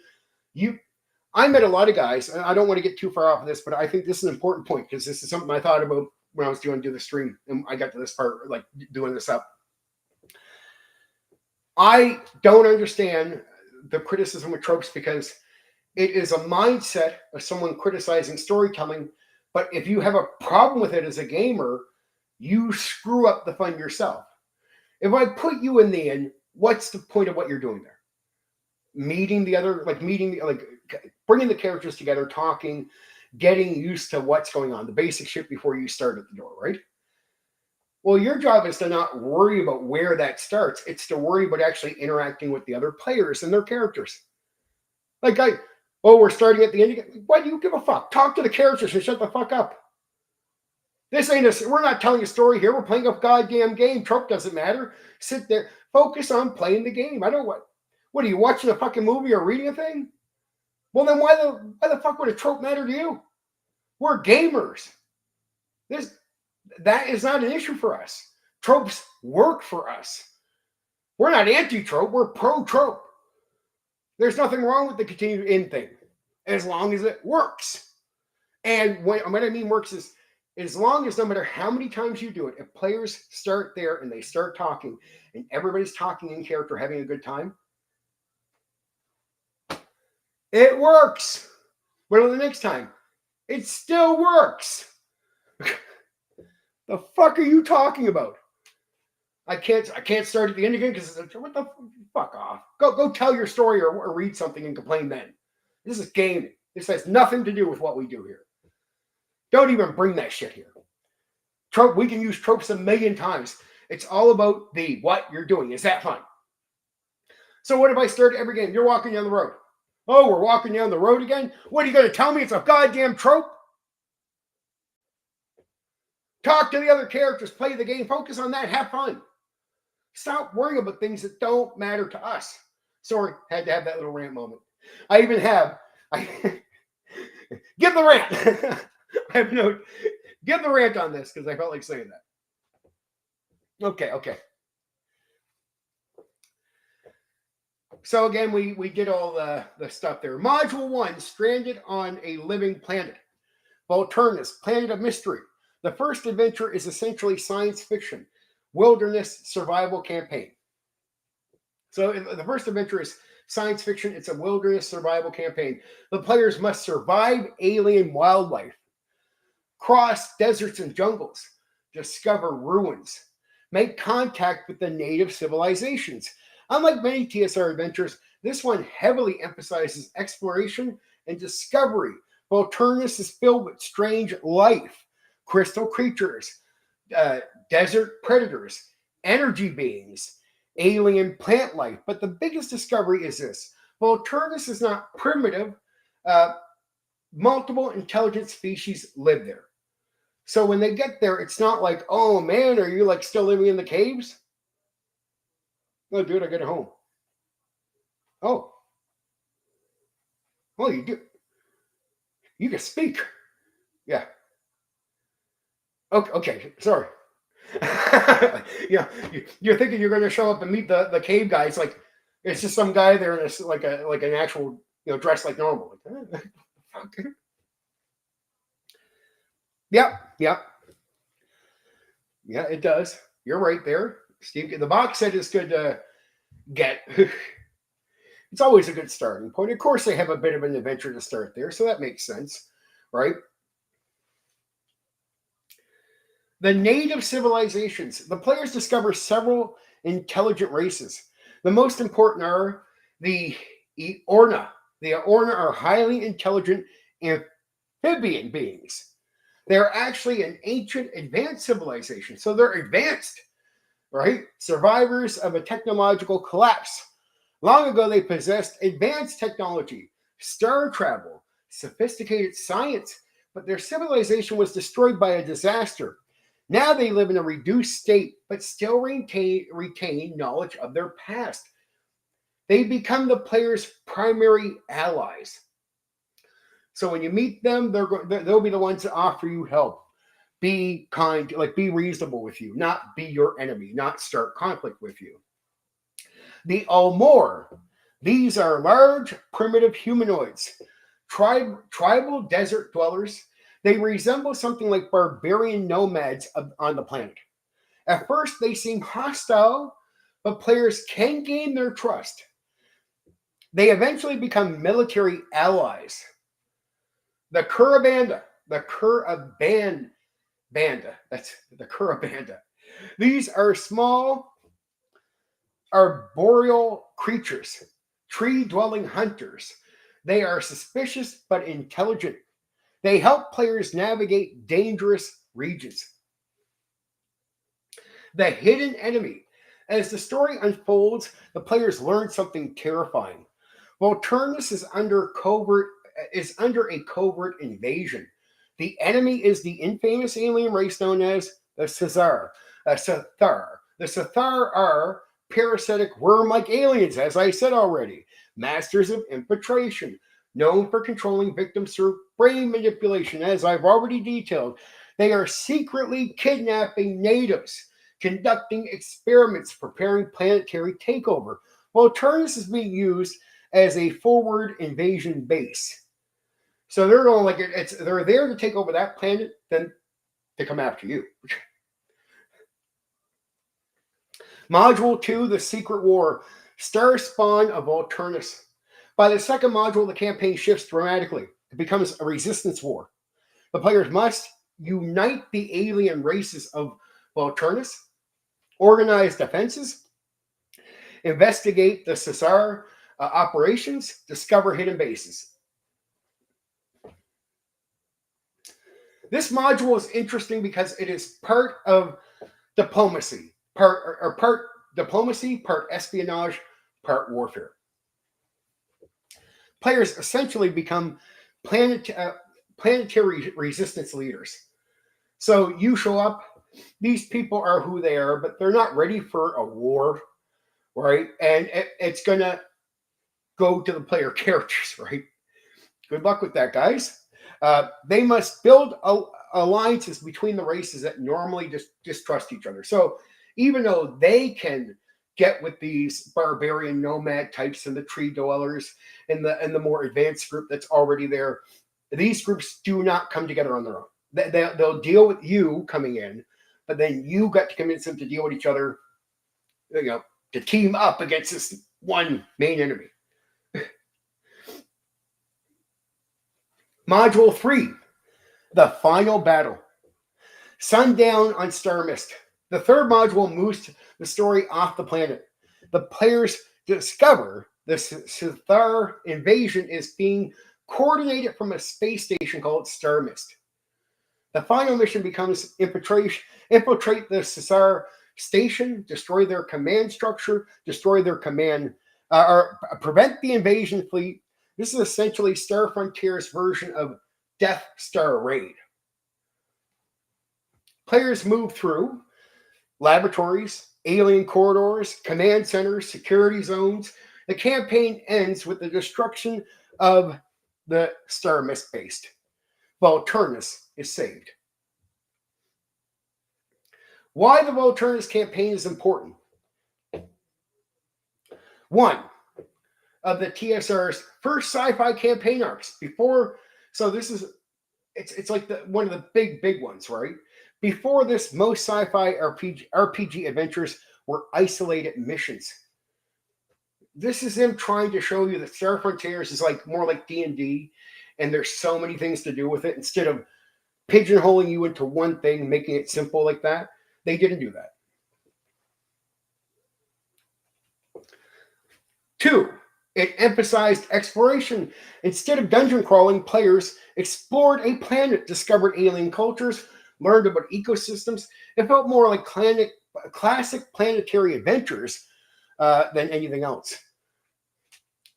I met a lot of guys, and I don't want to get too far off of this, but I think this is an important point because this is something I thought about when I was doing the stream. And I got to this part, like doing this up. I don't understand the criticism of tropes because it is a mindset of someone criticizing storytelling. But if you have a problem with it as a gamer, you screw up the fun yourself. If I put you in the end, what's the point of what you're doing there? Bringing the characters together, talking, getting used to what's going on, the basic shit before you start at the door, right? Well, your job is to not worry about where that starts. It's to worry about actually interacting with the other players and their characters. We're starting at the end. Why do you give a fuck? Talk to the characters and shut the fuck up. We're not telling a story here. We're playing a goddamn game. Trope doesn't matter. Sit there. Focus on playing the game. What are you watching a fucking movie or reading a thing? Well, then why the fuck would a trope matter to you? We're gamers. That is not an issue for us. Tropes work for us. We're not anti-trope. We're pro-trope. There's nothing wrong with the continued in thing as long as it works. And what I mean works is as long as no matter how many times you do it, if players start there and they start talking and everybody's talking in character, having a good time, it works. But on the next time, it still works. The fuck are you talking about? I can't start at the end again because what the fuck off. Go tell your story or read something and complain then. This is gaming. This has nothing to do with what we do here. Don't even bring that shit here. Trope, we can use tropes a million times. It's all about what you're doing. Is that fun? So what if I start every game? You're walking down the road. Oh, we're walking down the road again? What are you going to tell me? It's a goddamn trope? Talk to the other characters, play the game, focus on that, have fun. Stop worrying about things that don't matter to us. Sorry, had to have that little rant moment. I even have, give the rant. I have no, give the rant on this because I felt like saying that. Okay. So again, we did all the stuff there. Module 1, stranded on a living planet. Volturnus, planet of mystery. The first adventure is essentially science fiction, wilderness survival campaign. So the first adventure is science fiction. It's a wilderness survival campaign. The players must survive alien wildlife, cross deserts and jungles, discover ruins, make contact with the native civilizations. Unlike many TSR adventures, this one heavily emphasizes exploration and discovery. Volturnus is filled with strange life, crystal creatures, desert predators, energy beings, alien plant life. But the biggest discovery is this: Volturnus is not primitive. Multiple intelligent species live there. So when they get there, it's not like, oh man, are you like still living in the caves? No, dude, I got home. Oh, well, you do. You can speak. Yeah. Okay. Sorry. Yeah, you're thinking you're going to show up and meet the cave guys. Like it's just some guy there in a, like an actual dressed like normal. Like, Yep. Yeah, it does. You're right there, Steve. The box set is good to get. It's always a good starting point. Of course, they have a bit of an adventure to start there, so that makes sense, right? The native civilizations. The players discover several intelligent races. The most important are the Orna. The Orna are highly intelligent amphibian beings. They're actually an ancient advanced civilization. So they're advanced, right? Survivors of a technological collapse. Long ago, they possessed advanced technology, star travel, sophisticated science, but their civilization was destroyed by a disaster. Now they live in a reduced state, but still retain knowledge of their past. They become the player's primary allies. So when you meet them, they'll be the ones that offer you help. Be kind, like be reasonable with you, not be your enemy, not start conflict with you. The Almor. These are large, primitive humanoids, tribal desert dwellers. They resemble something like barbarian nomads on the planet. At first, they seem hostile, but players can gain their trust. They eventually become military allies. The Kurabanda. That's the Kurabanda. These are small arboreal creatures, tree-dwelling hunters. They are suspicious but intelligent. They help players navigate dangerous regions. The hidden enemy. As the story unfolds, the players learn something terrifying. Volturnus is under a covert invasion. The enemy is the infamous alien race known as the Caesar. Cathar. The Cathar are parasitic worm-like aliens, as I said already, masters of infiltration, known for controlling victims through brain manipulation, as I've already detailed. They are secretly kidnapping natives, conducting experiments, preparing planetary takeover. Volturnus is being used as a forward invasion base. So they're going like they're there to take over that planet, then to come after you. Module 2, The Secret War, Star Spawn of Volturnus. By the second module, the campaign shifts dramatically. It becomes a resistance war. The players must unite the alien races of Volturnus, organize defenses, investigate the Caesar operations, discover hidden bases. This module is interesting because it is part of diplomacy, part diplomacy, part espionage, part warfare. players essentially become planetary resistance leaders. So you show up, these people are who they are, but they're not ready for a war, right? And it's going to go to the player characters, right? Good luck with that, guys. They must build alliances between the races that normally just distrust each other. So even though they can get with these barbarian nomad types and the tree dwellers and the more advanced group that's already there, these groups do not come together on their own. They'll deal with you coming in, but then you got to convince them to deal with each other, to team up against this one main enemy. Module 3, the final battle. Sundown on Star Mist. The third module moves the story off the planet. The players discover the Cathar invasion is being coordinated from a space station called Star Mist. The final mission becomes infiltrate the Cathar station, destroy their command structure, destroy their command, or prevent the invasion fleet. This is essentially Star Frontier's version of Death Star Raid. Players move through laboratories, alien corridors, command centers, security zones. The campaign ends with the destruction of the Star Mist base. Volturnus is saved. Why the Volturnus campaign is important. One of the TSR's first sci-fi campaign arcs. It's like one of the big ones, right? Before this, most sci-fi RPG adventures were isolated missions. This is them trying to show you that Star Frontiers is more like D&D, and there's so many things to do with it. Instead of pigeonholing you into one thing, making it simple like that, they didn't do that. 2, it emphasized exploration. Instead of dungeon crawling, players explored a planet, discovered alien cultures, learned about ecosystems. It felt more like classic planetary adventures than anything else.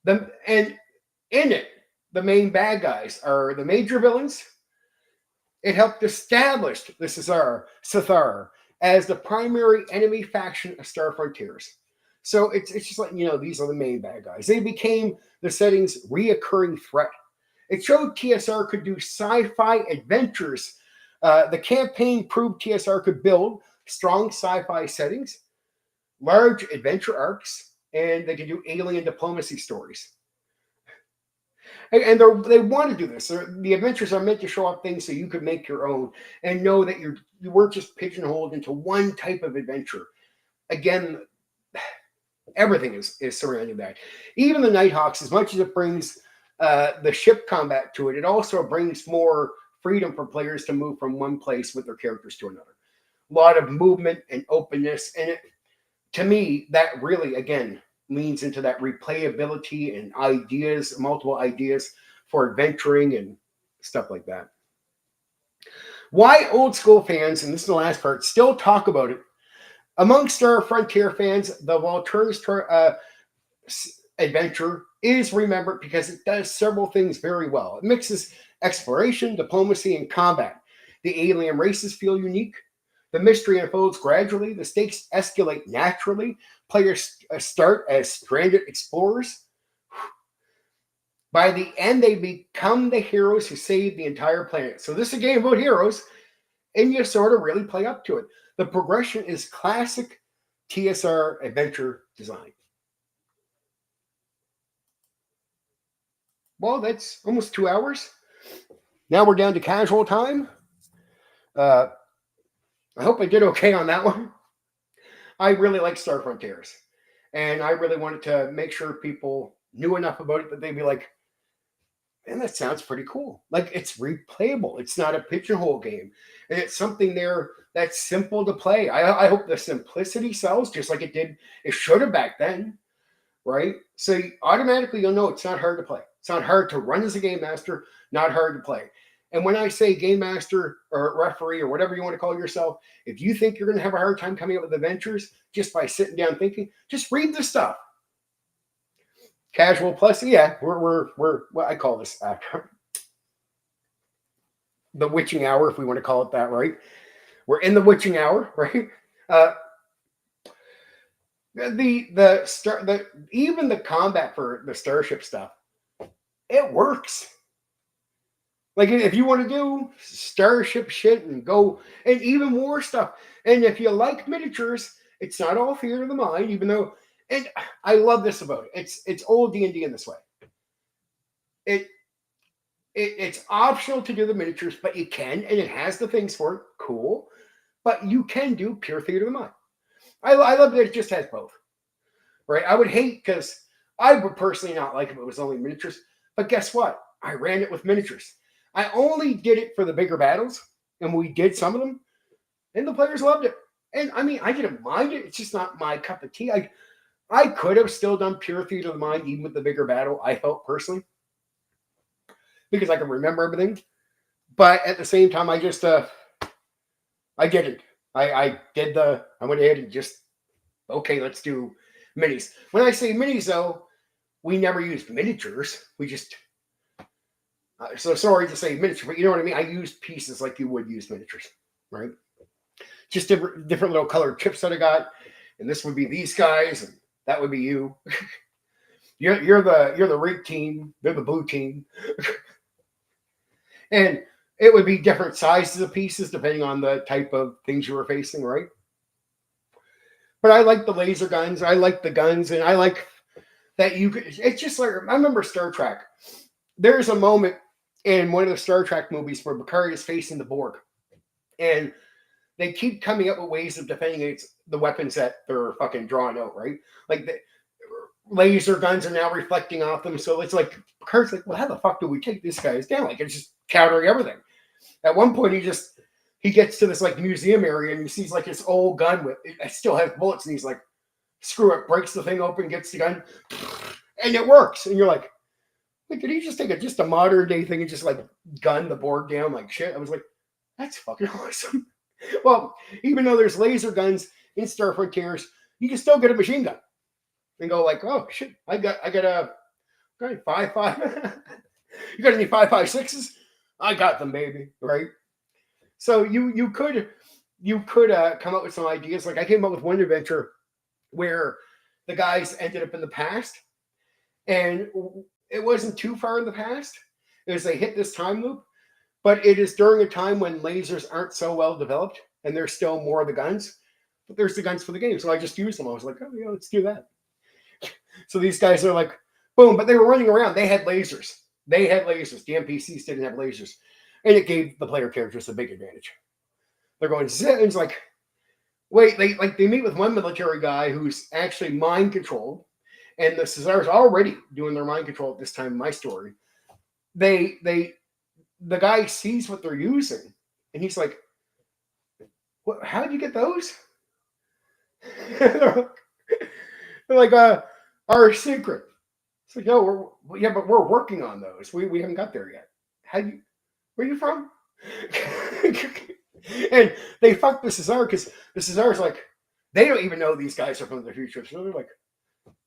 And in it, the main bad guys are the major villains. It helped establish the Cathar as the primary enemy faction of Star Frontiers. So it's just these are the main bad guys. They became the setting's reoccurring threat. It showed TSR could do sci-fi adventures. The campaign proved TSR could build strong sci-fi settings, large adventure arcs, and they could do alien diplomacy stories. And they want to do this. The adventures are meant to show up things so you could make your own and know that you weren't just pigeonholed into one type of adventure. Again, everything is surrounding that. Even the Nighthawks, as much as it brings the ship combat to it, it also brings more freedom for players to move from one place with their characters to another. A lot of movement and openness. And to me, that really, again, leans into that replayability and ideas, multiple ideas for adventuring and stuff like that. Why old school fans, and this is the last part, still talk about it. Among Star Frontier fans, the Volturnus adventure is remembered because it does several things very well. It mixes exploration, diplomacy, and combat. The alien races feel unique. The mystery unfolds gradually. The stakes escalate naturally. Players start as stranded explorers. By the end, they become the heroes who save the entire planet. So this is a game about heroes, and you sort of really play up to it. The progression is classic TSR adventure design. Well, that's almost 2 hours. Now we're down to casual time. I hope I did okay on that one. I really like Star Frontiers, and I really wanted to make sure people knew enough about it that they'd be like, man, that sounds pretty cool. It's replayable. It's not a pigeonhole game, and it's something there that's simple to play. I hope the simplicity sells just like it did. It should have back then, right? So automatically you'll know it's not hard to play. It's not hard to run as a game master, not hard to play. And when I say game master or referee or whatever you want to call yourself, if you think you're going to have a hard time coming up with adventures just by sitting down thinking, just read the stuff. Casual plus, yeah, we're what I call this the witching hour, if we want to call it that, right? We're in the witching hour, right? Uh, the even the combat for the starship stuff, it works. Like if you want to do starship shit and go and even more stuff, and if you like miniatures, it's not all theater of the mind. Even though, and I love this about it. It's old D&D in this way. It, it's optional to do the miniatures, but you can, and it has the things for it. Cool, but you can do pure theater of the mind. I love that it just has both. Right? I would hate because I would personally not like if it was only miniatures. But guess what? I ran it with miniatures. I only did it for the bigger battles, and we did some of them, and the players loved it. And I mean, I didn't mind it. It's just not my cup of tea. I could have still done pure theater of the mind even with the bigger battle. I felt personally because I can remember everything. But at the same time, I just I didn't. I did the. I went ahead and just okay. Let's do minis. When I say minis, though, we never used miniatures. We just so sorry to say miniature, but you know what I mean. I used pieces like you would use miniatures, right? Just different little colored chips that I got, and this would be these guys, and that would be you. you're the red team. They're the blue team, and it would be different sizes of pieces depending on the type of things you were facing, right? But I like the laser guns. I like the guns, and I like that you could. It's just like I remember Star Trek. There's a moment in one of the Star Trek movies where Picard is facing the Borg, and they keep coming up with ways of defending against the weapons that they're fucking drawing out, right? Like the laser guns are now reflecting off them, so it's like Picard's like, well, how the fuck do we take this guy's down? Like it's just countering everything. At one point, he gets to this like museum area and he sees like his old gun with it still has bullets, and he's like, screw it, breaks the thing open, gets the gun, and it works. And you're like, wait, did he just take just a modern day thing and just like gun the Borg down like shit? I was like, that's fucking awesome. Well, even though there's laser guns in Star Frontiers, you can still get a machine gun and go like, oh shit, I got a 5.5. You got any 5.56s? I got them, baby. Right. So you could come up with some ideas. Like I came up with one adventure where the guys ended up in the past, and it wasn't too far in the past. It was they hit this time loop, but it is during a time when lasers aren't so well developed, and there's still more of the guns. But there's the guns for the game, so I just used them. I was like, oh yeah, let's do that. So these guys are like, boom, but they were running around. They had lasers. The NPCs didn't have lasers, and it gave the player characters a big advantage. They're going, and it's like, wait, they meet with one military guy who's actually mind controlled, and the Caesar's already doing their mind control at this time in my story. The guy sees what they're using, and he's like, "What? How did you get those?" they're like, our secret. It's like, no, but we're working on those. We haven't got there yet. Where are you from? And they fuck the Caesar because the Caesar's like, they don't even know these guys are from the future. So they're like,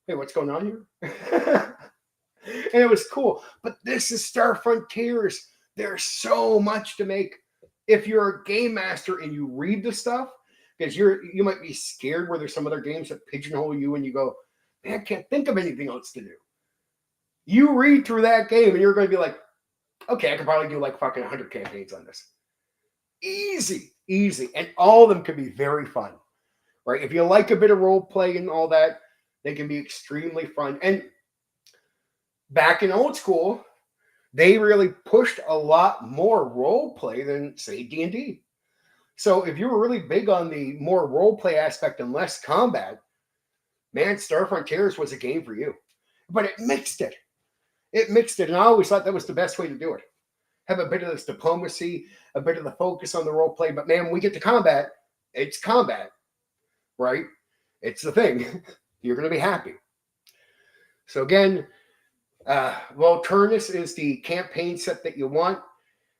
hey, what's going on here? And it was cool. But this is Star Frontiers. There's so much to make. If you're a game master and you read the stuff, because you might be scared where there's some other games that pigeonhole you and you go, man, I can't think of anything else to do. You read through that game and you're going to be like, okay, I could probably do like fucking 100 campaigns on this. Easy. And all of them can be very fun, right? If you like a bit of role play and all that, they can be extremely fun. And back in old school, they really pushed a lot more role play than, say, D&D. So if you were really big on the more role play aspect and less combat, man, Star Frontiers was a game for you. But it mixed it. And I always thought that was the best way to do it. Have a bit of this diplomacy, a bit of the focus on the role play. But man, when we get to combat, it's combat, right? It's the thing. You're going to be happy. So again, Turnus is the campaign set that you want.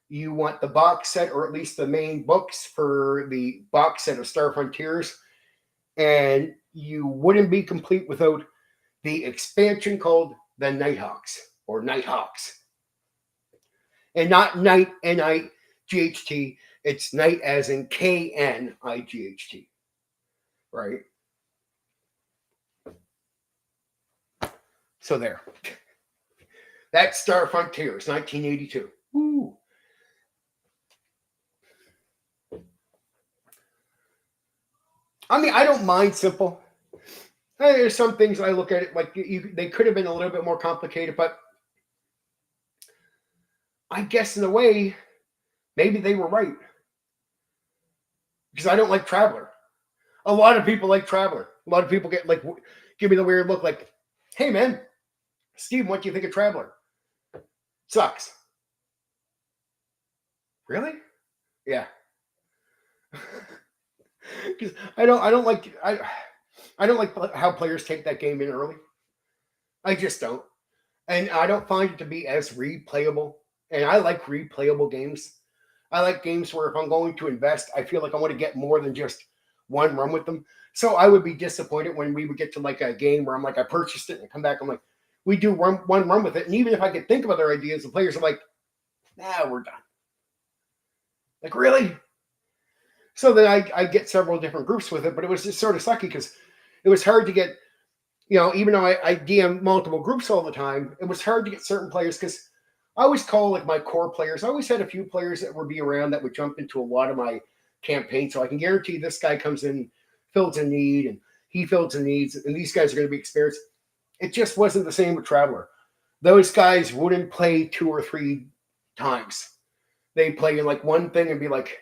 You want the box set, or at least the main books for the box set of Star Frontiers. And you wouldn't be complete without the expansion called the Nighthawks or Nighthawks. And not night, N-I-G-H-T. It's night as in K-N-I-G-H-T. Right? So there. That's Star Frontiers, 1982. Woo. I mean, I don't mind simple. There's some things I look at it like they could have been a little bit more complicated, but I guess in a way, maybe they were right. Because I don't like Traveler. A lot of people like Traveler. A lot of people give me the weird look like, hey man, Steve, what do you think of Traveler? Sucks. Really? Yeah. Because I don't like how players take that game in early. I just don't. And I don't find it to be as replayable. And I like replayable games. I like games where if I'm going to invest, I feel like I want to get more than just one run with them. So I would be disappointed when we would get to like a game where I'm like, I purchased it and I come back, I'm like, we do one run with it. And even if I could think of other ideas, the players are like, nah, we're done. Like, really? So then I get several different groups with it, but it was just sort of sucky because it was hard to get, even though I DM multiple groups all the time, it was hard to get certain players because I always call like my core players. I always had a few players that would be around that would jump into a lot of my campaigns. So I can guarantee this guy comes in, fills a need, and he fills the needs, and these guys are going to be experienced. It just wasn't the same with Traveler. Those guys wouldn't play 2 or 3 times. They play in like one thing and be like,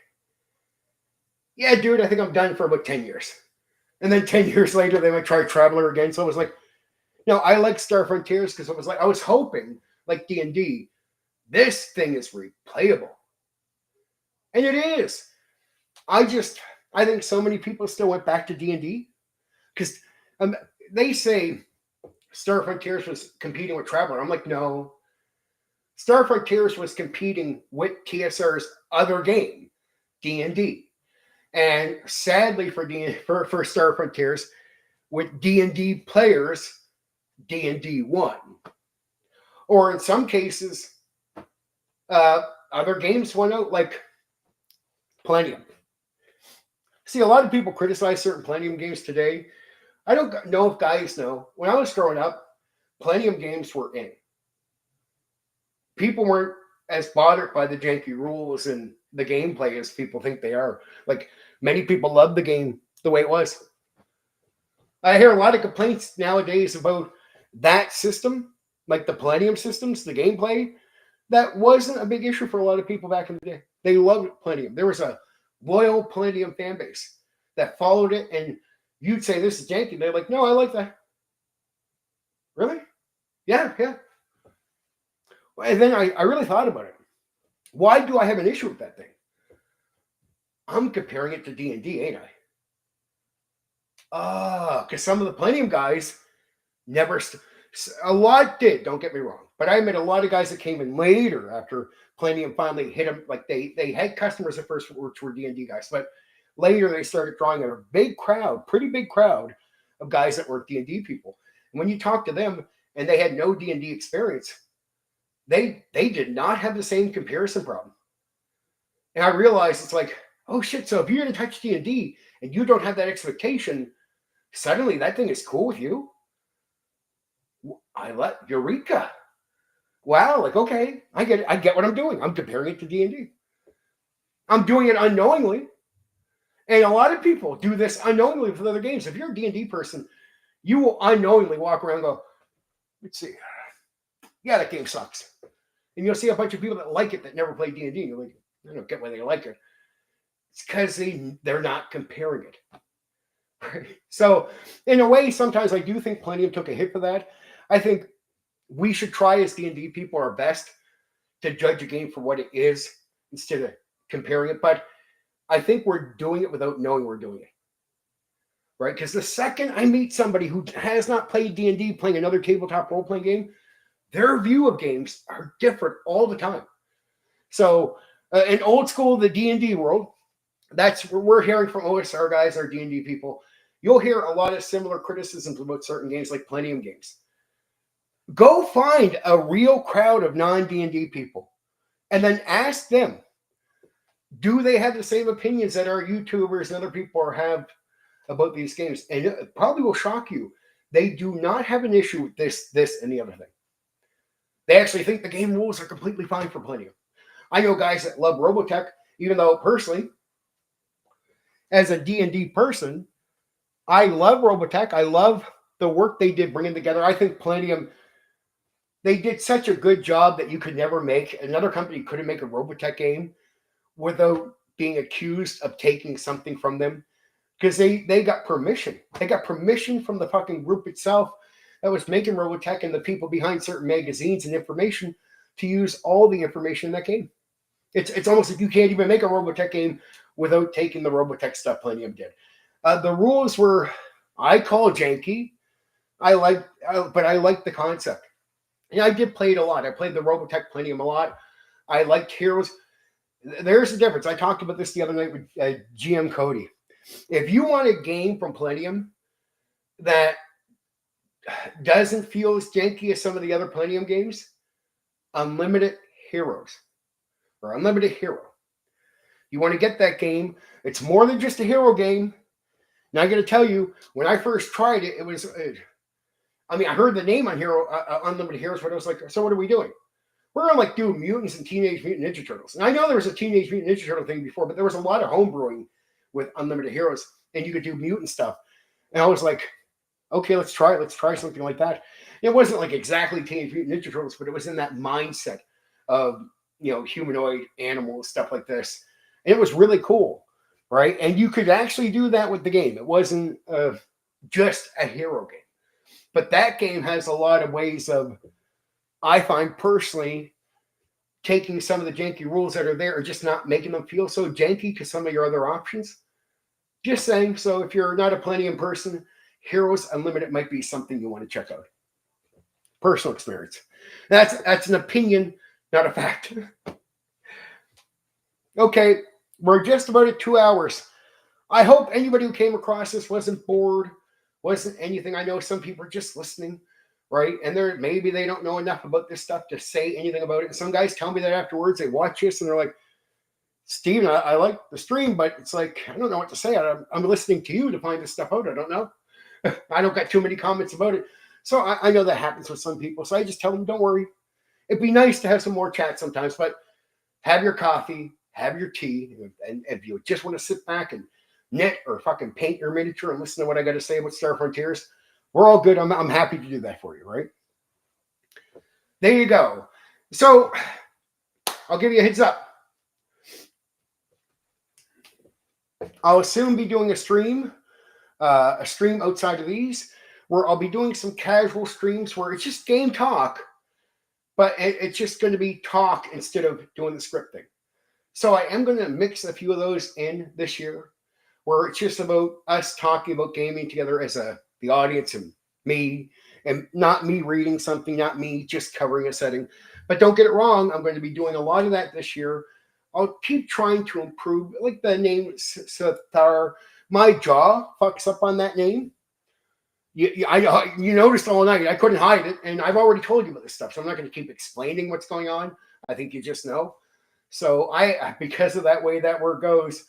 yeah, dude, I think I'm done for about 10 years. And then 10 years later, they might try Traveler again. So it was like, I like Star Frontiers because it was like, I was hoping, like D&D, this thing is replayable. And it is. I think so many people still went back to D&D because they say Star Frontiers was competing with Traveler. I'm like, no. Star Frontiers was competing with TSR's other game, D&D. And sadly for Star Frontiers, with D&D players, D&D won. Or in some cases, other games won out, like Palladium. See, a lot of people criticize certain Palladium games today. I don't know if guys know. When I was growing up, Palladium games were in. People weren't as bothered by the janky rules and the gameplay as people think they are. Like, many people love the game the way it was. I hear a lot of complaints nowadays about that system, like the Palladium systems, the gameplay. That wasn't a big issue for a lot of people back in the day. They loved Palladium. There was a loyal Palladium fan base that followed it, and you'd say this is janky. They're like, no, I like that. Really? Yeah. And then I really thought about it. Why do I have an issue with that thing? I'm comparing it to D&D, ain't I? Because some of the Palladium guys never... a lot did, don't get me wrong. But I met a lot of guys that came in later after Palladium finally hit them. Like, they had customers at first which were D&D guys. But later they started drawing in a big crowd, pretty big crowd of guys that were D&D people. And when you talk to them and they had no D&D experience, they did not have the same comparison problem. And I realized it's like, oh shit, so if you're going to touch D&D and you don't have that expectation, suddenly that thing is cool with you? Eureka. Wow, like, okay, I get it. I get what I'm doing. I'm comparing it to D&D. I'm doing it unknowingly. And a lot of people do this unknowingly with other games. If you're a D&D person, you will unknowingly walk around and go, let's see. Yeah, that game sucks. And you'll see a bunch of people that like it that never played D&D. You're like, I don't get why they like it. It's because they're not comparing it. Right? So, in a way, sometimes I do think Palladium took a hit for that. I think we should try as D&D people our best to judge a game for what it is instead of comparing it. But I think we're doing it without knowing we're doing it. Right? Because the second I meet somebody who has not played D&D playing another tabletop role-playing game, their view of games are different all the time. So, in old school, the D&D world, that's where we're hearing from OSR guys, our D&D people. You'll hear a lot of similar criticisms about certain games like Palladium games. Go find a real crowd of non-D&D people and then ask them, do they have the same opinions that our YouTubers and other people have about these games? And it probably will shock you. They do not have an issue with this, and the other thing. They actually think the game rules are completely fine for Palladium. I know guys that love Robotech, even though personally, as a D&D person, I love Robotech. I love the work they did bringing together. I think Palladium, they did such a good job that you could never make, another company couldn't make a Robotech game without being accused of taking something from them, because they got permission. They got permission from the fucking group itself that was making Robotech and the people behind certain magazines and information to use all the information in that game. It's almost like you can't even make a Robotech game without taking the Robotech stuff Palladium did. The rules were, I call janky. But I like the concept. And I did play it a lot. I played the Robotech Palladium a lot. I liked Heroes. There's a difference. I talked about this the other night with GM Cody. If you want a game from Palladium that doesn't feel as janky as some of the other Palladium games, Unlimited Heroes or Unlimited Hero. You want to get that game. It's more than just a hero game. Now I got to tell you, when I first tried it, it was. I heard the name on Hero Unlimited Heroes, but I was like, so what are we doing? We're gonna like do mutants and Teenage Mutant Ninja Turtles. And I know there was a Teenage Mutant Ninja Turtle thing before, but there was a lot of homebrewing with Unlimited Heroes, and you could do mutant stuff. And I was like, okay, let's try it. Let's try something like that. It wasn't like exactly Teenage Mutant Ninja Turtles, but it was in that mindset of, humanoid animals, stuff like this. And it was really cool, right? And you could actually do that with the game. It wasn't just a hero game. But that game has a lot of ways of, I find personally, taking some of the janky rules that are there and just not making them feel so janky to some of your other options. Just saying. So if you're not a Palladium person, Heroes Unlimited might be something you want to check out. Personal experience. That's an opinion, not a fact. Okay, we're just about at 2 hours. I hope anybody who came across this wasn't bored, wasn't anything. I know some people are just listening, right? And maybe they don't know enough about this stuff to say anything about it. And some guys tell me that afterwards. They watch this and they're like, Steven, I like the stream, but it's like, I don't know what to say. I'm listening to you to find this stuff out. I don't know. I don't got too many comments about it. So I know that happens with some people. So I just tell them, don't worry. It'd be nice to have some more chat sometimes, but have your coffee, have your tea. And if you just want to sit back and knit or fucking paint your miniature and listen to what I got to say about Star Frontiers, we're all good. I'm happy to do that for you, right? There you go. So I'll give you a heads up. I'll soon be doing a stream outside of these, where I'll be doing some casual streams where it's just game talk, but it's just going to be talk instead of doing the script thing. So I am going to mix a few of those in this year, where it's just about us talking about gaming together as the audience and me, and not me reading something, not me just covering a setting. But don't get it wrong, I'm going to be doing a lot of that this year. I'll keep trying to improve, like the name Sathar. My jaw fucks up on that name. You noticed all night. I couldn't hide it, and I've already told you about this stuff, so I'm not going to keep explaining what's going on. I think you just know. So because of that way that word goes,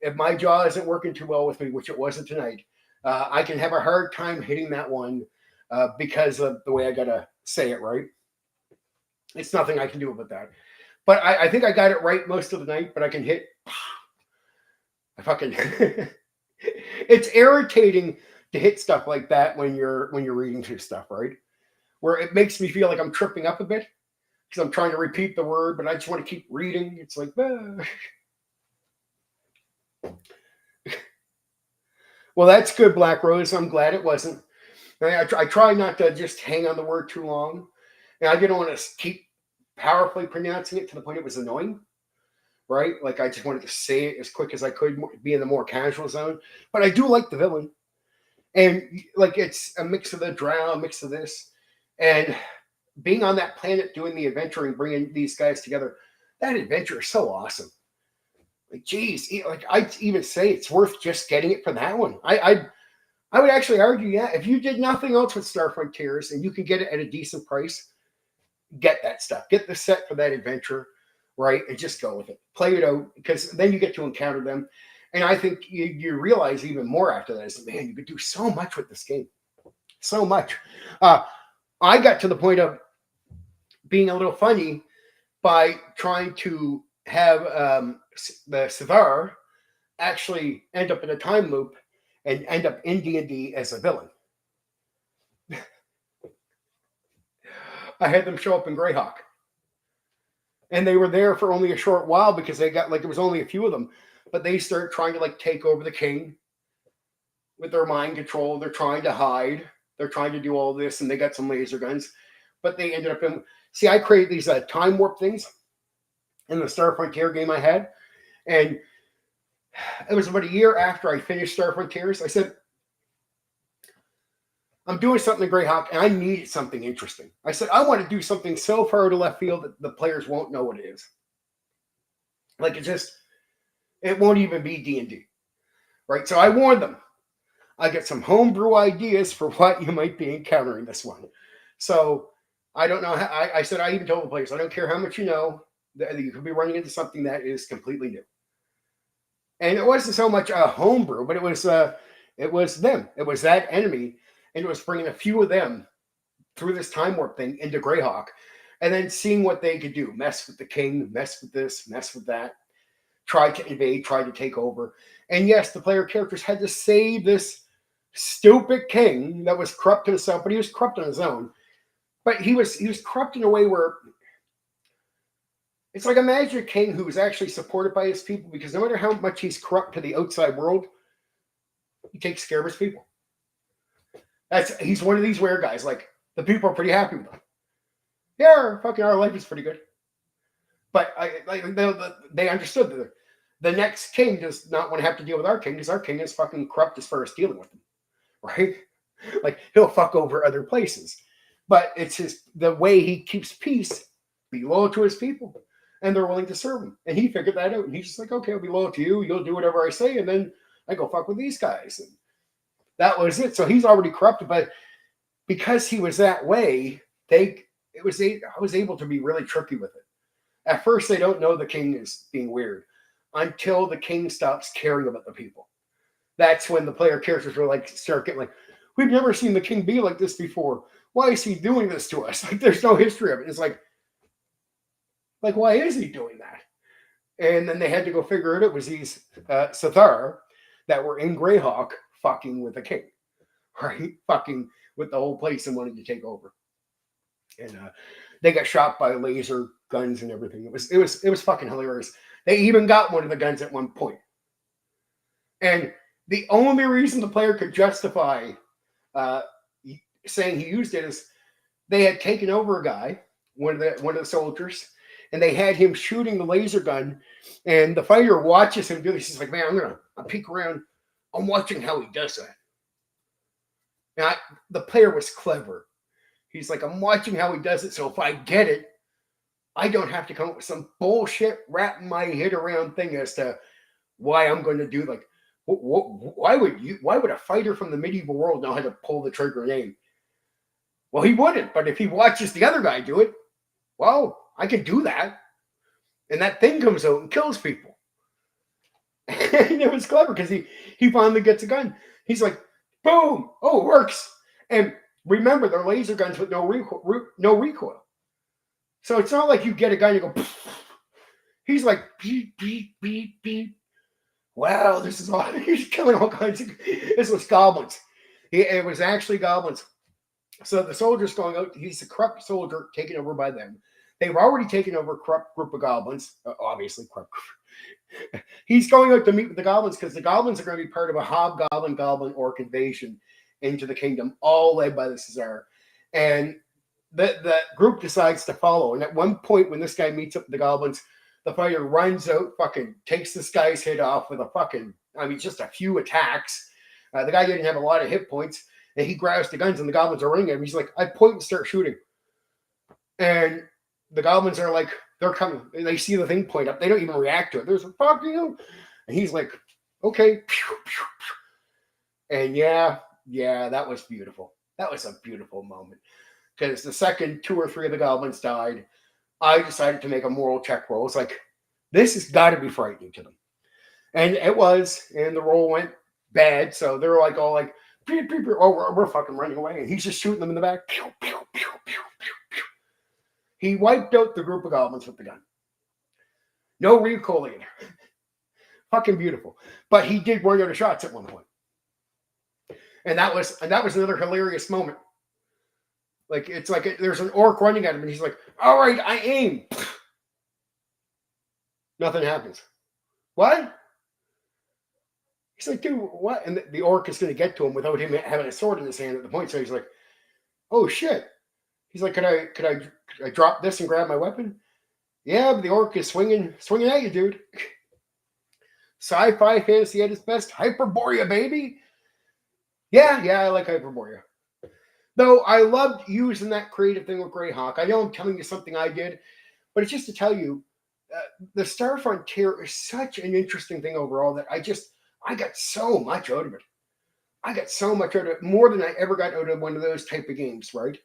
if my jaw isn't working too well with me, which it wasn't tonight, I can have a hard time hitting that one because of the way I got to say it right. It's nothing I can do about that. But I think I got it right most of the night, but I can hit. I fucking. It's irritating to hit stuff like that when you're reading through stuff, right? Where it makes me feel like I'm tripping up a bit because I'm trying to repeat the word, but I just want to keep reading. It's like, Well, that's good, Black Rose. I'm glad it wasn't. I try not to just hang on the word too long. And I didn't want to keep powerfully pronouncing it to the point it was annoying, right? Like I just wanted to say it as quick as I could, be in the more casual zone. But I do like the villain. And like it's a mix of the drow, a mix of this. And being on that planet doing the adventuring, bringing these guys together, that adventure is so awesome. Like, geez, like I'd even say it's worth just getting it for that one. I would actually argue, yeah, if you did nothing else with Star Frontiers and you can get it at a decent price, get that stuff. Get the set for that adventure, right? And just go with it. Play it out, because then you get to encounter them. And I think you realize even more after that is, man, you could do so much with this game. So much. I got to the point of being a little funny by trying to have the TSR actually end up in a time loop and end up in D&D as a villain. I had them show up in Greyhawk. And they were there for only a short while because they got, like, there was only a few of them. But they start trying to, like, take over the king with their mind control. They're trying to hide. They're trying to do all this, and they got some laser guns. But they ended up in... See, I created these time warp things in the Star Frontier game I had. And it was about a year after I finished Star Frontiers. I said, I'm doing something in Greyhawk, and I needed something interesting. I said, I want to do something so far to left field that the players won't know what it is. Like, it won't even be D&D. Right? So I warned them. I get some homebrew ideas for what you might be encountering this one. So I don't know. I said, I even told the players, I don't care how much you know, that you could be running into something that is completely new. And it wasn't so much a homebrew, but it was them. It was that enemy. And it was bringing a few of them through this time warp thing into Greyhawk, and then seeing what they could do. Mess with the king, mess with this, mess with that. Try to invade, try to take over. And yes, the player characters had to save this stupid king that was corrupt himself, but he was corrupt on his own. But he was corrupt in a way where it's like, imagine a king who was actually supported by his people, because no matter how much he's corrupt to the outside world, he takes care of his people. He's one of these rare guys. Like, the people are pretty happy with him. Yeah, fucking our life is pretty good. But they understood that the next king does not want to have to deal with our king, because our king is fucking corrupt as far as dealing with them, right? Like, he'll fuck over other places. But it's the way he keeps peace, be loyal to his people, and they're willing to serve him. And he figured that out, and he's just like, okay, I'll be loyal to you. You'll do whatever I say, and then I go fuck with these guys. And that was it. So he's already corrupted, but because he was that way, I was able to be really tricky with it. At first, they don't know the king is being weird until the king stops caring about the people. That's when the player characters were like, start getting like, we've never seen the king be like this before. Why is he doing this to us? Like, there's no history of it. It's like, why is he doing that? And then they had to go figure it out. It was these TSR that were in Greyhawk fucking with the king, right? Fucking with the whole place and wanting to take over. And they got shot by laser guns and everything. It was fucking hilarious. They even got one of the guns at one point. And the only reason the player could justify saying he used it is they had taken over a guy, one of the soldiers, and they had him shooting the laser gun, and the fighter watches him do this. He's like, man, I'm gonna peek around. I'm watching how he does that. Now, the player was clever. He's like, I'm watching how he does it, so if I get it, I don't have to come up with some bullshit wrapping my head around thing as to why I'm going to do, like, why would a fighter from the medieval world know how to pull the trigger and aim? Well, he wouldn't, but if he watches the other guy do it, well, I can do that. And that thing comes out and kills people. And it was clever because he finally gets a gun. He's like, boom! Oh, it works. And remember, they're laser guns with no recoil. So it's not like you get a gun and you go, poof. He's like, beep, beep, beep, beep. Wow, this is all. He's killing all kinds of. This was goblins. It was actually goblins. So the soldier's going out. He's a corrupt soldier taken over by them. They've already taken over a corrupt group of goblins. Obviously, corrupt. He's going out to meet with the goblins because the goblins are going to be part of a hobgoblin, goblin, orc invasion into the kingdom, all led by the TSR. And the group decides to follow. And at one point, when this guy meets up with the goblins, the fighter runs out, fucking takes this guy's head off with just a few attacks. The guy didn't have a lot of hit points. And he grabs the guns and the goblins are running at him. He's like, I point and start shooting. And the goblins are like, they're coming. They see the thing point up. They don't even react to it. There's a fuck you. And he's like, okay. And yeah, Yeah, that was beautiful. That was a beautiful moment. Because the second 2 or 3 of the goblins died, I decided to make a moral check roll. It's like, this has got to be frightening to them. And it was, and the roll went bad. So they're like all like, pew, pew, pew. Oh, we're fucking running away. And he's just shooting them in the back. Pew, pew, pew, pew, pew, pew. He wiped out the group of goblins with the gun. No recoil either. Fucking beautiful. But he did run out of shots at one point. And that was another hilarious moment. Like, it's like there's an orc running at him, and he's like, all right, I aim. Nothing happens. What? He's like, dude, what? And the orc is going to get to him without him having a sword in his hand at the point. So he's like, oh shit. He's like, could I drop this and grab my weapon? Yeah, but the orc is swinging at you, dude. Sci-fi fantasy at its best. Hyperborea, baby. Yeah, I like Hyperborea. Though I loved using that creative thing with Greyhawk. I know I'm telling you something I did, but it's just to tell you, the Star Frontier is such an interesting thing overall that I got so much out of it. I got so much out of it, more than I ever got out of one of those type of games, right?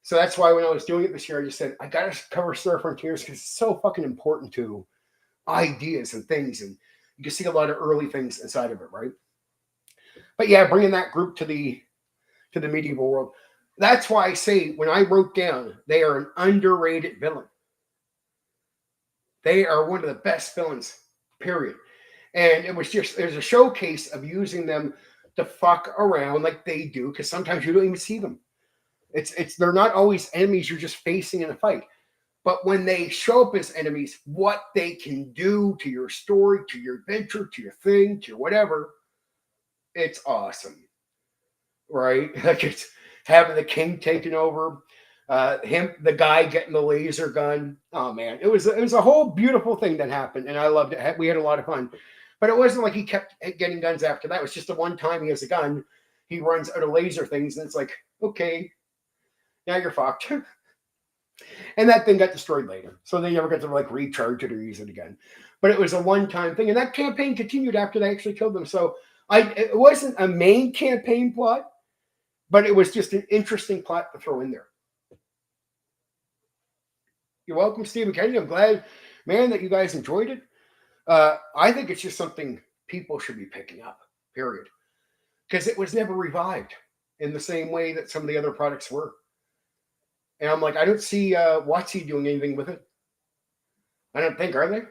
So that's why when I was doing it this year, I just said, I got to cover Star Frontiers because it's so fucking important to ideas and things. And you can see a lot of early things inside of it, right? But yeah, bringing that group to the medieval world. That's why I say when I wrote down, they are an underrated villain. They are one of the best villains, period. And there's a showcase of using them to fuck around like they do, because sometimes you don't even see them. They're not always enemies you're just facing in a fight. But when they show up as enemies, what they can do to your story, to your adventure, to your thing, to your whatever, it's awesome. Right? Like, it's having the king taken over, the guy getting the laser gun. Oh man, it was a whole beautiful thing that happened, and I loved it. We had a lot of fun. But it wasn't like he kept getting guns after that. It was just the one time he has a gun, he runs out of laser things, and it's like, okay, now you're fucked. And that thing got destroyed later. So they never got to like recharge it or use it again. But it was a one-time thing. And that campaign continued after they actually killed them. So it wasn't a main campaign plot, but it was just an interesting plot to throw in there. You're welcome, Stephen Kennedy. I'm glad, man, that you guys enjoyed it. I think it's just something people should be picking up, period. Because it was never revived in the same way that some of the other products were. And I'm like, I don't see WotC doing anything with it. I don't think, are they?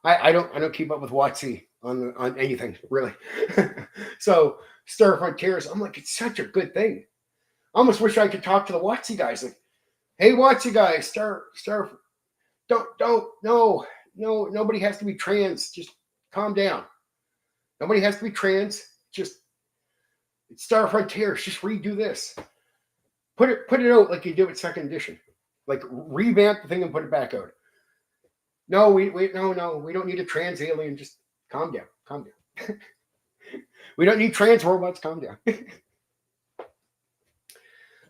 I don't keep up with WotC on anything, really. So Star Frontiers, I'm like, it's such a good thing. I almost wish I could talk to the WotC guys. Like, hey, WotC guys, no, nobody has to be trans. Just calm down. Nobody has to be trans. It's Star Frontiers. Just redo this. Put it out like you did with second edition. Like, revamp the thing and put it back out. No, we don't need a trans alien. Just calm down. We don't need trans robots. Calm down.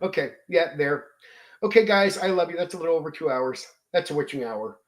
Okay, yeah, there. Okay, guys, I love you. That's a little over 2 hours. That's a witching hour.